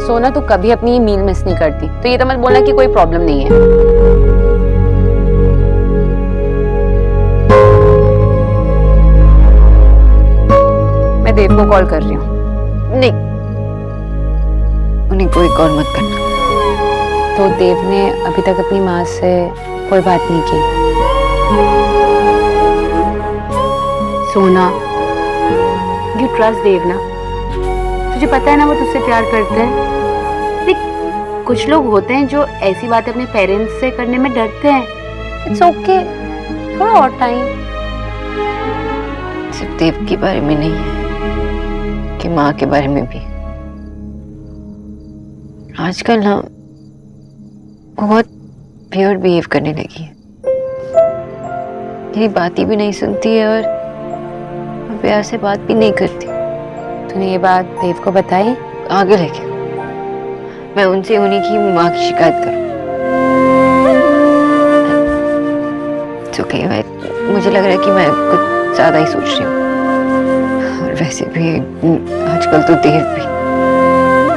सोना, तू कभी अपनी मील मिस नहीं करती, तो ये तो मत बोलना कि कोई प्रॉब्लम नहीं है। मैं देव को कॉल कर रही हूँ। नहीं, उन्हें कोई कॉल मत करना। तो देव ने अभी तक अपनी माँ से कोई बात नहीं की? सोना, यू ट्रस्ट देव ना? तुझे पता है ना वो तुझसे प्यार करते हैं। देख, कुछ लोग होते हैं जो ऐसी बात अपने पेरेंट्स से करने में डरते हैं। इट्स ओके, थोड़ा और टाइम। सिर्फ देव के बारे में नहीं है कि माँ के बारे में भी। आजकल ना बहुत वियर्ड बिहेव करने लगी है, मेरी बातें भी नहीं सुनती है और प्यार से बात भी नहीं करती। तूने ये बात देव को बताई? आगे लेके मैं उनसे उन्हीं की माँ की शिकायत करूं। ओके, मुझे लग रहा है कि मैं कुछ ज्यादा ही सोच रही हूँ, और वैसे भी आजकल तो देव भी।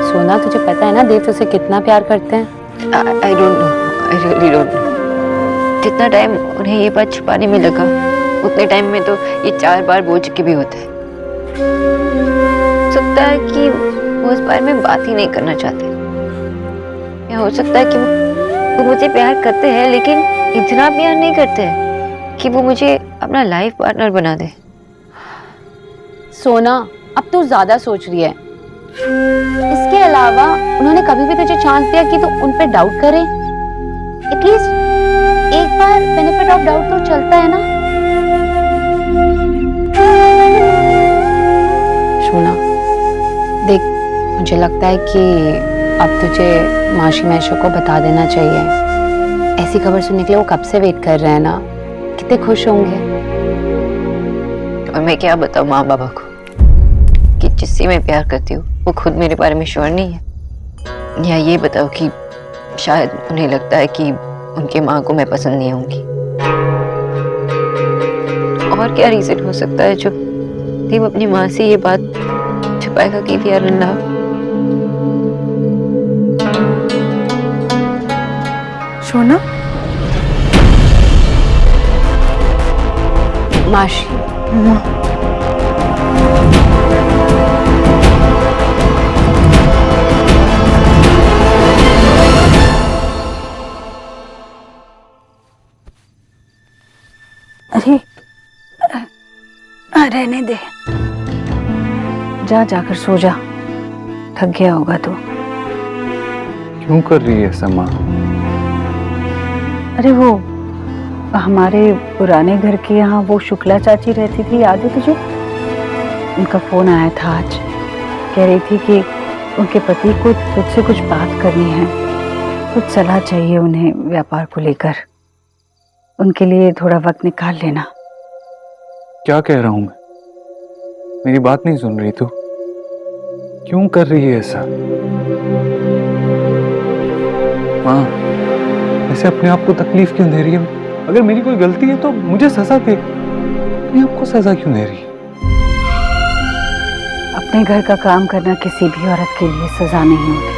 सोना, तुझे पता है ना देव तुझसे कितना प्यार करते हैं? आई don't no, I really don't know. जितना टाइम उन्हें ये बात छुपाने में लगा, उतने टाइम में तो ये 4 बार बोल चुके भी होते हैं। सकता है कि वो इस बारे में बात ही नहीं करना चाहते, या हो सकता है कि वो मुझे प्यार करते हैं लेकिन इतना प्यार नहीं करते हैं कि वो मुझे अपना लाइफ पार्टनर बना दे। सोना, अब तू ज्यादा सोच रही है। इसके अलावा उन्होंने कभी भी तुझे चांस दिया कि तू उन पे डाउट करे? एटलीस्ट एक बार बेनिफिट ऑफ डाउट तो चलता है ना? सोना देख, मुझे लगता है कि अब तुझे माशी मैशो को बता देना चाहिए। ऐसी खबर सुनने के लिए वो कब से वेट कर रहे हैं ना, कितने खुश होंगे। और मैं क्या बताऊँ माँ बाबा को कि जिससे मैं प्यार करती हूँ वो खुद मेरे बारे में श्योर नहीं है, या ये बताओ कि शायद उन्हें लगता है कि उनके माँ को मैं पसंद नहीं आऊंगी। और क्या रीजन हो सकता है जो देव अपनी माँ से ये बात छुपाएगा कि वी आर इन लव? सोना, माशी, अरे रहने दे, जा जाकर सो जा, थक गया होगा तो। क्यों कर रही है ऐसा माँ? अरे वो हमारे पुराने घर के यहाँ वो शुक्ला चाची रहती थी, याद है तुझे? उनका फोन आया था आज, कह रही थी कि उनके पति को तुझसे कुछ बात करनी है, कुछ सलाह चाहिए उन्हें व्यापार को लेकर। उनके लिए थोड़ा वक्त निकाल लेना। क्या कह रहा हूं मैं? मेरी बात नहीं सुन रही तू? क्यों कर रही है ऐसा? माँ, ऐसे अपने आप को तकलीफ क्यों दे रही है? अगर मेरी कोई गलती है तो मुझे सजा दे। अपने आप को सजा क्यों दे रही है? अपने घर का काम करना किसी भी औरत के लिए सजा नहीं होती।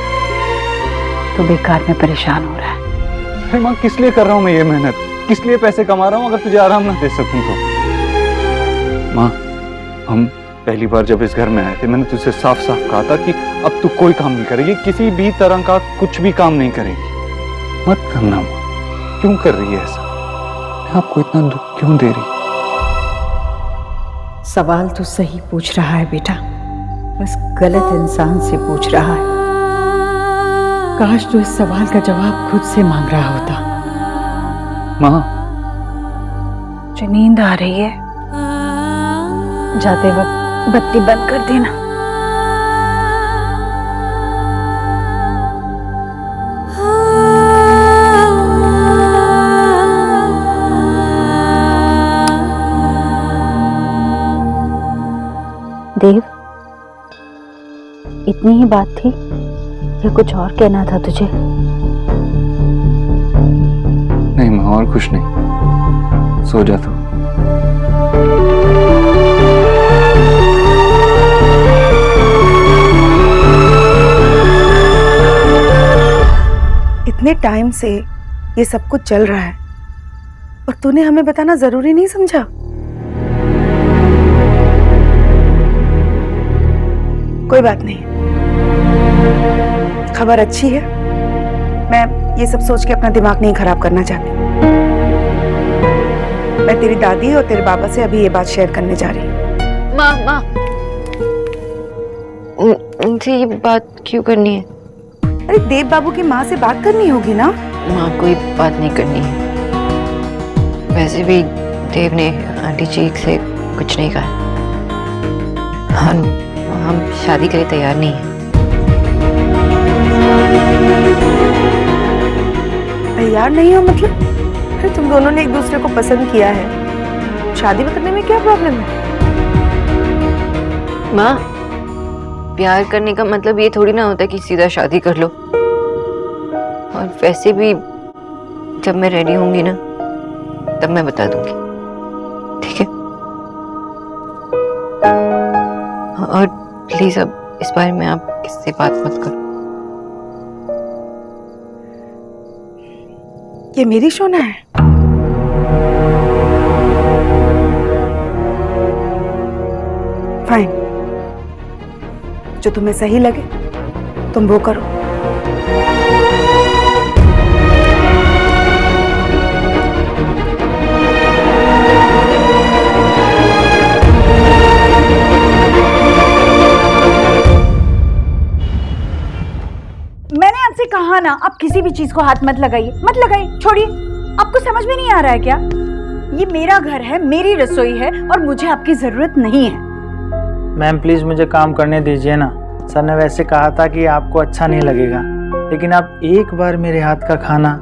तो बेकार में परेशान हो रहा है। अरे माँ, किस लिए कर रहा हूँ मैं ये मेहनत? किस लिए पैसे कमा रहा हूँ अगर तुझे आराम ना दे सकूं तो? माँ, हम पहली बार जब इस घर में आए थे मैंने तुझसे साफ साफ कहा था कि अब तू कोई काम नहीं करेगी, किसी भी तरह का कुछ भी काम नहीं करेगी। मत करना माँ, क्यों कर रही है ऐसा? आपको इतना दुख क्यों दे रही? सवाल तो सही पूछ रहा है बेटा, बस गलत इंसान से पूछ रहा है। काश तो इस सवाल का जवाब खुद से मांग रहा होता। माँ, मुझे नींद आ रही है, जाते वक्त बत्ती बंद कर देना। देव, इतनी ही बात थी या कुछ और कहना था तुझे? नहीं माँ, और कुछ नहीं, सो जा तू। इतने टाइम से ये सब कुछ चल रहा है और तूने हमें बताना जरूरी नहीं समझा? कोई बात नहीं, खबर अच्छी है। मैं ये सब सोच के अपना दिमाग नहीं खराब करना चाहती। मैं तेरी दादी और तेरे बाबा से अभी ये बात शेयर करने जा रही हूँ। माँ, उनसे ये बात क्यों करनी है? अरे देव बाबू की माँ से बात करनी होगी ना। माँ, कोई बात नहीं करनी है। वैसे भी देव ने आंटी जी से कुछ नहीं कहा। हम शादी के लिए तैयार नहीं हैं। तैयार नहीं हो मतलब? अरे तुम दोनों ने एक दूसरे को पसंद किया है, शादी करने में क्या प्रॉब्लम है? माँ, प्यार करने का मतलब ये थोड़ी ना होता कि सीधा शादी कर लो। और वैसे भी जब मैं रेडी होंगी ना तब मैं बता दूंगी, ठीक है? और प्लीज अब इस बारे में आप किससे बात मत करो। ये मेरी शोना है। फाइन, जो तुम्हें सही लगे तुम वो करो। मैंने आपसे कहा ना, आप किसी भी चीज को हाथ मत लगाइए, मत लगाइए, छोड़िए। आपको समझ में नहीं आ रहा है क्या? ये मेरा घर है, मेरी रसोई है और मुझे आपकी जरूरत नहीं है। मैम प्लीज मुझे काम करने दीजिए ना। सर ने वैसे कहा था कि आपको अच्छा नहीं लगेगा, लेकिन आप एक बार मेरे हाथ का खाना।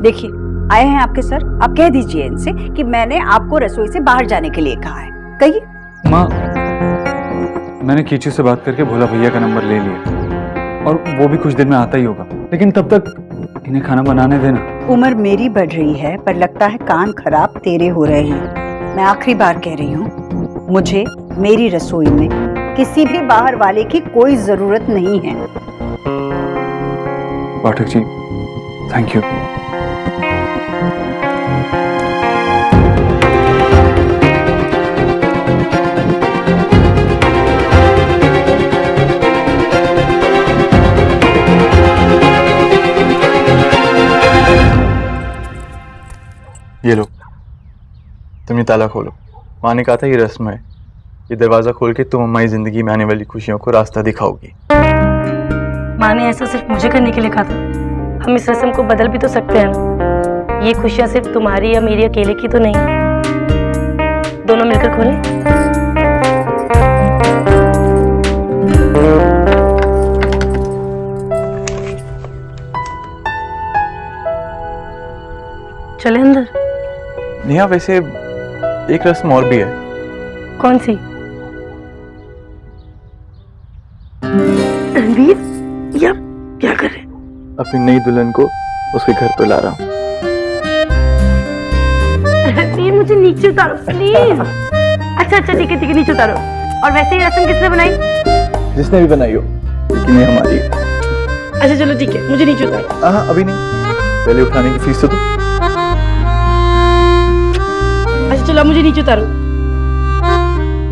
देखिए, आए हैं आपके सर, आप कह दीजिए इनसे कि मैंने आपको रसोई से बाहर जाने के लिए कहा है। कहिए। माँ, मैंने कीचू से बात करके भोला भैया का नंबर ले लिया और वो भी कुछ दिन में आता ही होगा, लेकिन तब तक इन्हें खाना बनाने देना। उम्र मेरी बढ़ रही है पर लगता है कान खराब तेरे हो रहे हैं। मैं आखिरी बार कह रही हूँ, मुझे मेरी रसोई में किसी भी बाहर वाले की कोई जरूरत नहीं है। Pathak ji, thank you. ये लो, तुम ये ताला खोलो। माँ ने कहा था ये रस्म है, ये दरवाजा खोल के तुम हमारी जिंदगी में आने वाली खुशियों को रास्ता दिखाओगी। माँ ने ऐसा सिर्फ मुझे करने के लिए कहा था। हम इस रस्म को बदल भी तो सकते हैं ना। ये खुशियाँ सिर्फ तुम्हारी या मेरी अकेले की तो नहीं, दोनों मिलकर खोलें। चले अंदर। नेहा, वैसे एक रस्म और भी है। कौन सी? रणवीर, ये आप क्या कर रहे हैं? अपनी नई दुल्हन को उसके घर पे ला रहा हूँ। रणवीर, मुझे नीचे उतारो प्लीज। अच्छा अच्छा ठीक है नीचे उतारो। और वैसे ही रस्म किसने बनाई? जिसने भी बनाई हो, लेकिन ये हमारी है। अच्छा चलो ठीक है, मुझे नीचे उतारो। हाँ अभी नहीं, पहले उठाने की फीस तो दो। अच्छा चलो मुझे नीचे उतारो।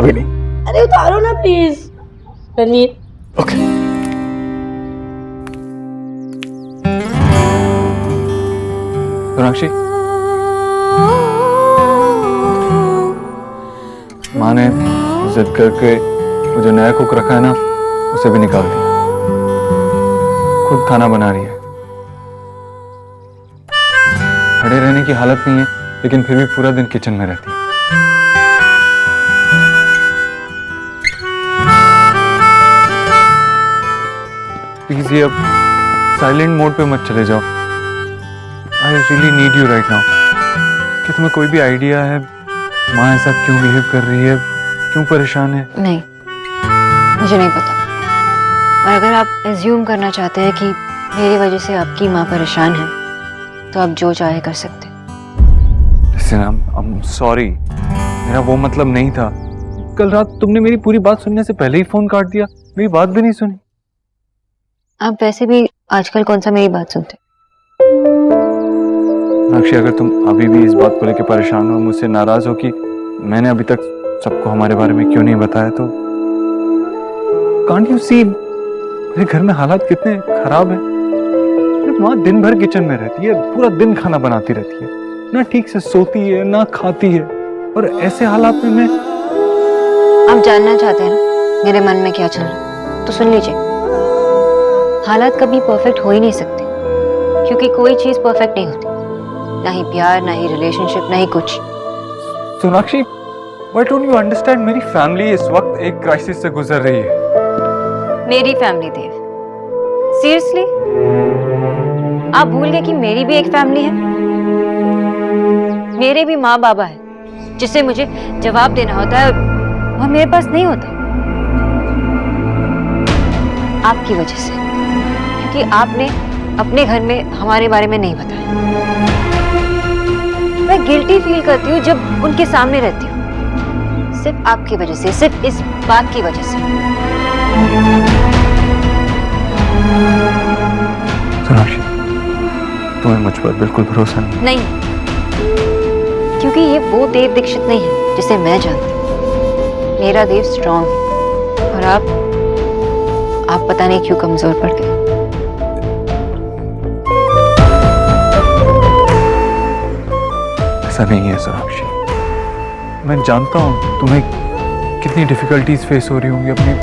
अभी नहीं। अरे उतारो ना प्लीज। रणवीर। ओके। सोनाक्षी, माँ ने जिद करके वो जो नया कुक रखा है ना, उसे भी निकाल दिया। खुद खाना बना रही है। खड़े रहने की हालत नहीं है, लेकिन फिर भी पूरा दिन किचन में रहती है। प्लीज ये अब साइलेंट मोड पे मत चले जाओ। I really need you right now. क्या तुम्हें कोई भी आइडिया है माँ ऐसा क्यों बिहेव कर रही है, क्यों परेशान है? नहीं, मुझे नहीं पता। और अगर आप एज्यूम करना चाहते हैं कि मेरी वजह से आपकी माँ परेशान है, तो आप जो चाहे कर सकते हैं। Listen, I'm sorry, मेरा वो मतलब नहीं था। कल रात तुमने मेरी पूरी बात सुनने से पहले ही फोन काट दिया, मेरी बात भी नहीं सुनी। आप वैसे भी आजकल कौन सा मेरी बात सुनते? साक्षी, अगर तुम अभी भी इस बात को लेकर परेशान हो, मुझसे नाराज हो कि मैंने अभी तक सबको हमारे बारे में क्यों नहीं बताया, तो कांट यू सी मेरे घर में हालात कितने खराब है। माँ दिन भर किचन में रहती है, पूरा दिन खाना बनाती रहती है, ना ठीक से सोती है ना खाती है, और ऐसे हालात में मैं। आप जानना चाहते हैं ना मेरे मन में क्या चल रहा, तो सुन लीजिए। हालात कभी परफेक्ट हो ही नहीं सकते, क्योंकि कोई चीज परफेक्ट नहीं होती, ना ही प्यार, ना ही रिलेशनशिप, ना ही कुछ। Sonakshi, why don't you understand, मेरी फैमिली इस वक्त एक क्राइसिस से गुजर रही है। मेरी फैमिली देव, सीरियसली? आप भूल गए कि मेरी भी एक फैमिली है? मेरे भी माँ बाबा है, जिसे मुझे जवाब देना होता है, वह मेरे पास नहीं होता। आपकी वजह से, क्योंकि आपने अपने घर में हमारे बारे में नहीं बताया। मैं गिल्टी फील करती हूँ जब उनके सामने रहती हूँ, सिर्फ आपकी वजह से, सिर्फ इस बात की वजह से। सोनाक्षी, तुम्हें मुझ पर बिल्कुल भरोसा नहीं? क्योंकि ये वो देव दीक्षित नहीं है जिसे मैं जानती हूँ। मेरा देव स्ट्रांग है, और आप पता नहीं क्यों कमजोर पड़ गए। ऐसा नहीं है सोनाक्षी, मैं जानता हूँ तुम्हें कितनी डिफिकल्टीज फेस हो रही होंगी अपनी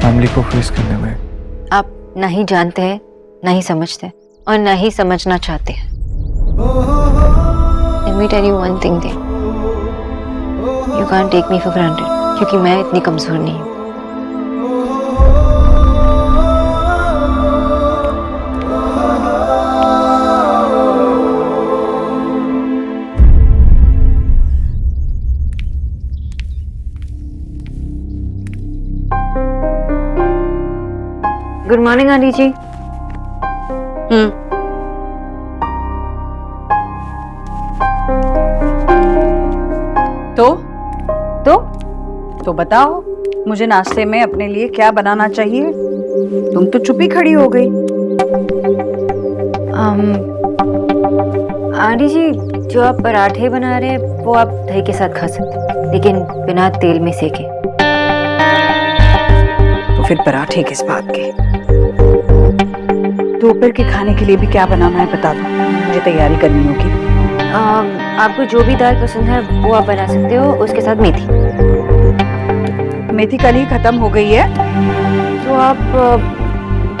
फैमिली को फेस करने में। आप नहीं जानते हैं, नहीं समझते, और नहीं समझना चाहते हैं। Let me tell you one thing, Dev. You can't take me for granted, क्योंकि मैं इतनी कमजोर नहीं हूँ। गुड मॉर्निंग आंटी जी। तो बताओ, मुझे नाश्ते में अपने लिए क्या बनाना चाहिए? तुम तो चुप ही खड़ी हो गई। आंटी जी, जो आप पराठे बना रहे हैं वो आप दही के साथ खा सकते हैं, लेकिन बिना तेल में सेके। तो फिर पराठे किस बात के? दोपहर के खाने के लिए भी क्या बनाना है बता दो, मुझे तैयारी करनी होगी। आपको जो भी दाल पसंद है वो आप बना सकते हो, उसके साथ मेथी। मेथी कल ही खत्म हो गई है। तो आप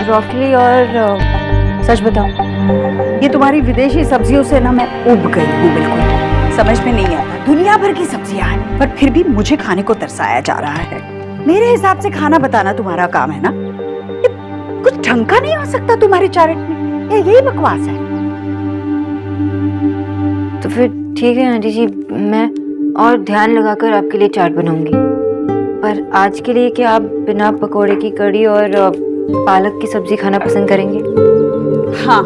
ब्रोकली और सच बताओ, ये तुम्हारी विदेशी सब्जियों से ना मैं उब गई हूँ बिल्कुल। समझ में नहीं आता, दुनिया भर की सब्जियां हैं, पर फिर भी मुझे खाने को तरसाया जा रहा है। मेरे हिसाब से खाना बताना तुम्हारा काम है ना? कुछ ढंग का नहीं हो सकता तुम्हारे चार्ट में, यही बकवास है। तो फिर ठीक है आंटी जी, मैं और ध्यान लगाकर आपके लिए चाट बनाऊंगी। पर आज के लिए क्या आप बिना पकोड़े की कड़ी और पालक की सब्जी खाना पसंद करेंगे? हाँ।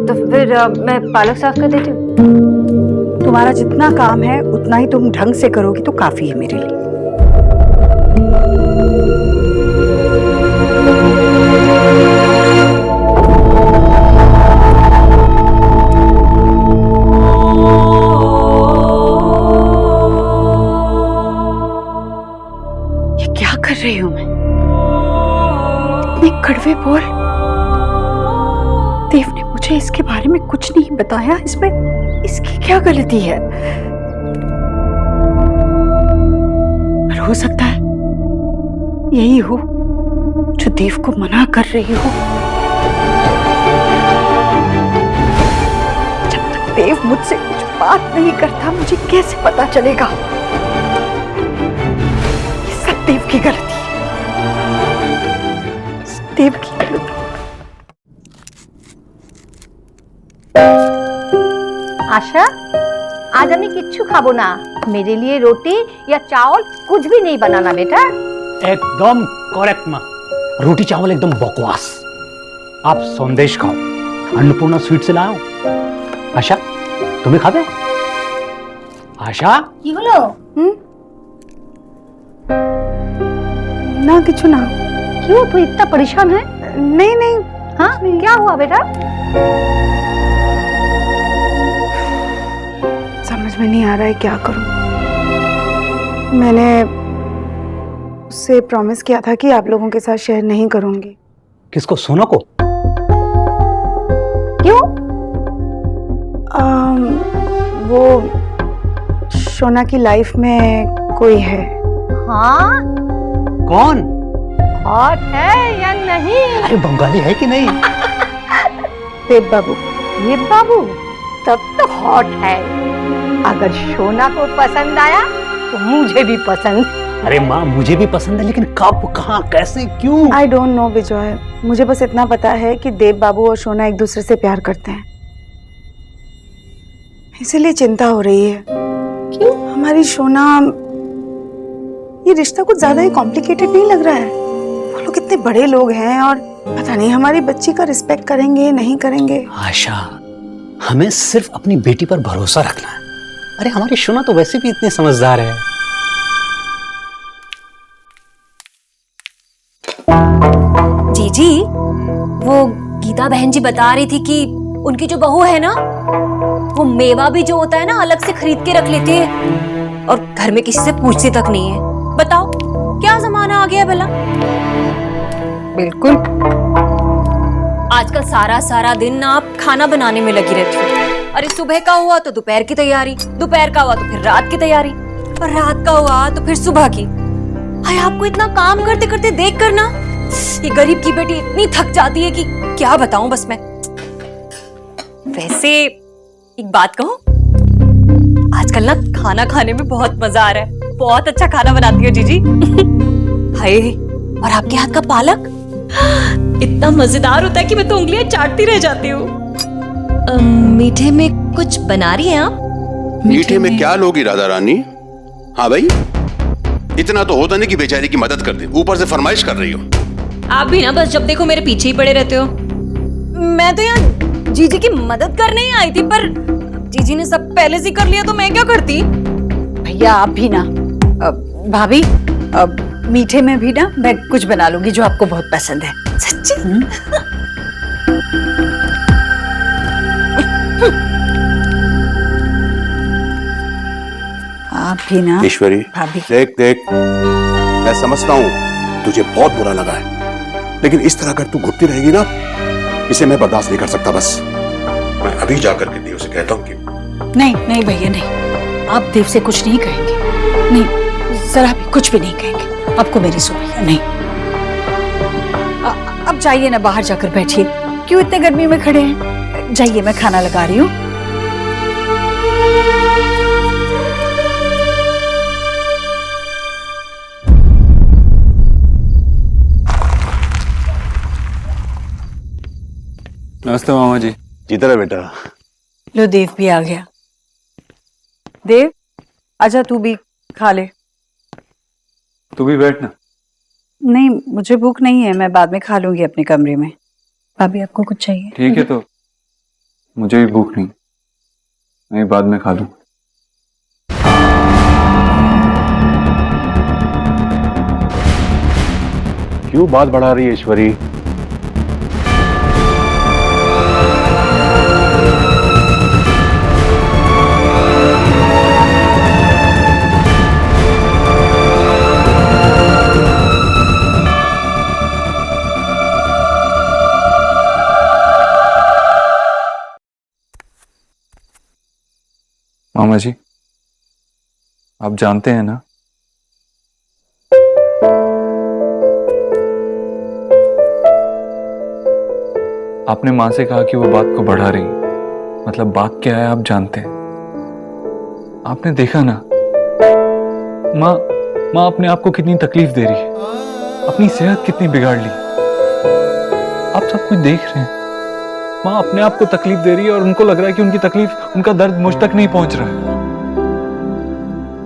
तो फिर मैं पालक साफ कर देती हूँ। तुम्हारा जितना काम है उतना ही तुम ढंग से करोगी तो काफी है मेरे लिए। ये क्या कर रही हूं मैं? इतने कड़वे बोल। देव ने मुझे इसके बारे में कुछ नहीं बताया, इसमें इसकी क्या गलती है? पर हो सकता है यही हो जो देव को मना कर रही हो। जब तक देव मुझसे कुछ बात नहीं करता मुझे कैसे पता चलेगा? ये सब देव की गलती है, देव की गलती। आशा, आज আমি কিচ্ছু খাবো না। मेरे लिए रोटी या चावल कुछ भी नहीं बनाना बेटा। एकदम करेक्ट माँ, रोटी चावल एकदम बकवास। आप संदेश खाओ, अन्नपूर्णा स्वीट से लाओ। आशा तुम्हें खाबे? आशा কি হলো? ना कुछ ना। क्यों तू इतना परेशान है? नहीं नहीं। हाँ क्या हुआ बेटा? समझ में नहीं आ रहा है क्या करूं। मैंने उससे प्रॉमिस किया था कि आप लोगों के साथ शेयर नहीं करूंगी। किसको? सोना को? क्यों? वो सोना की लाइफ में कोई है। हाँ? कौन? हॉट है या नहीं? अरे बंगाली है कि नहीं? देव बाबू। देव बाबू तब तो हॉट है। अगर सोना को पसंद आया तो मुझे भी पसंद। अरे माँ मुझे भी पसंद है, लेकिन कब, कहाँ, कैसे, क्यों? आई डोंट नो विजय, मुझे बस इतना पता है कि देव बाबू और सोना एक दूसरे से प्यार करते हैं, इसीलिए चिंता हो रही है। क्यों? हमारी सोना, ये रिश्ता कुछ ज्यादा ही कॉम्प्लिकेटेड नहीं लग रहा है? वो लोग इतने बड़े लोग हैं और पता नहीं हमारी बच्ची का रिस्पेक्ट करेंगे नहीं करेंगे। आशा, हमें सिर्फ अपनी बेटी पर भरोसा रखना है। अरे हमारी सोना तो वैसे भी इतनी समझदार है। जीजी, वो गीता बहन जी बता रही थी कि उनकी जो बहू है ना, वो मेवा भी जो होता है ना अलग से खरीद के रख लेती है और घर में किसी से पूछती तक नहीं है। बताओ क्या जमाना आ गया भला। बिल्कुल। आजकल सारा सारा दिन ना आप खाना बनाने में लगी रहती हो। अरे सुबह का हुआ तो दोपहर की तैयारी, दोपहर का हुआ तो फिर रात की तैयारी, और रात का हुआ तो फिर सुबह की। हाय, आपको इतना काम करते करते देख कर ना ये गरीब की बेटी इतनी थक जाती है कि क्या बताऊं बस मैं। वैसे एक बात कहूं, आजकल ना खाना खाने में बहुत मजा आ रहा है। बहुत अच्छा खाना बनाती हो जीजी। हाय, और आपके हाथ का पालक इतना मजेदार होता है कि मैं तो उंगलियां चाटती रह जाती हूँ। मीठे में कुछ बना रही हैं आप? मीठे में क्या लोगी राधा रानी? हाँ भाई, इतना तो होता नहीं कि बेचारी की मदद कर दे, ऊपर से फरमाइश कर रही हो। आप भी ना बस जब देखो मेरे पीछे ही पड़े रहते हो। मैं तो यहाँ जीजी की मदद करने ही आई थी, पर जीजी ने सब पहले से कर लिया तो मैं क्या करती? भैया आप भी ना। भाभी, मीठे में भी ना मैं कुछ बना लूंगी जो आपको बहुत पसंद है। सच्ची? आप भी ना। ईश्वरी, भाभी। देख देख, मैं समझता हूँ तुझे बहुत बुरा लगा है, लेकिन इस तरह अगर तू घुटती रहेगी ना, इसे मैं बर्दाश्त नहीं कर सकता। बस मैं अभी जाकर के देव से कहता हूँ कि नहीं नहीं भैया नहीं, आप देव से कुछ नहीं कहेंगे। नहीं, जरा भी कुछ भी नहीं कहेंगे। आपको मेरी सो भैया नहीं। अब जाइए ना, बाहर जाकर बैठिए। क्यों इतने गर्मी में खड़े हैं? जाइए, मैं खाना लगा रही हूँ। नमस्ते मामा जी। जीता रहे बेटा। लो, देव भी आ गया। देव, आजा तू भी खा ले। तू भी बैठना। नहीं, मुझे भूख नहीं है, मैं बाद में खा लूंगी अपने कमरे में। भाभी आपको कुछ चाहिए? ठीक है, तो मुझे भी भूख नहीं, मैं बाद में खा लूँ। क्यों बात बढ़ा रही है ईश्वरी? मामा जी, आप जानते हैं ना, आपने माँ से कहा कि वो बात को बढ़ा रही, मतलब बात क्या है आप जानते हैं। आपने देखा ना, माँ अपने आप को कितनी तकलीफ दे रही है, अपनी सेहत कितनी बिगाड़ ली, आप सब कुछ देख रहे हैं। माँ अपने आप को तकलीफ दे रही है और उनको लग रहा है कि उनकी तकलीफ, उनका दर्द मुझ तक नहीं पहुंच रहा है।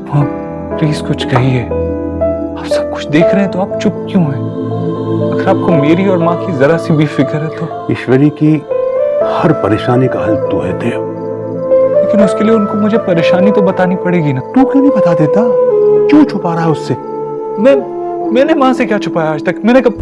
माँ प्लीज कुछ कहिए, आप सब कुछ देख रहे हैं तो आप चुप क्यों हैं? अगर आपको मेरी और माँ की जरा सी भी फिक्र है तो। ईश्वरी की हर परेशानी का हल तू है देव। लेकिन उसके लिए उनको मुझे परेशानी तो बतानी पड़ेगी ना। तू क्यों नहीं बता देता? क्यों छुपा रहा है उससे? मैंने माँ से क्या छुपाया आज तक? मैंने कब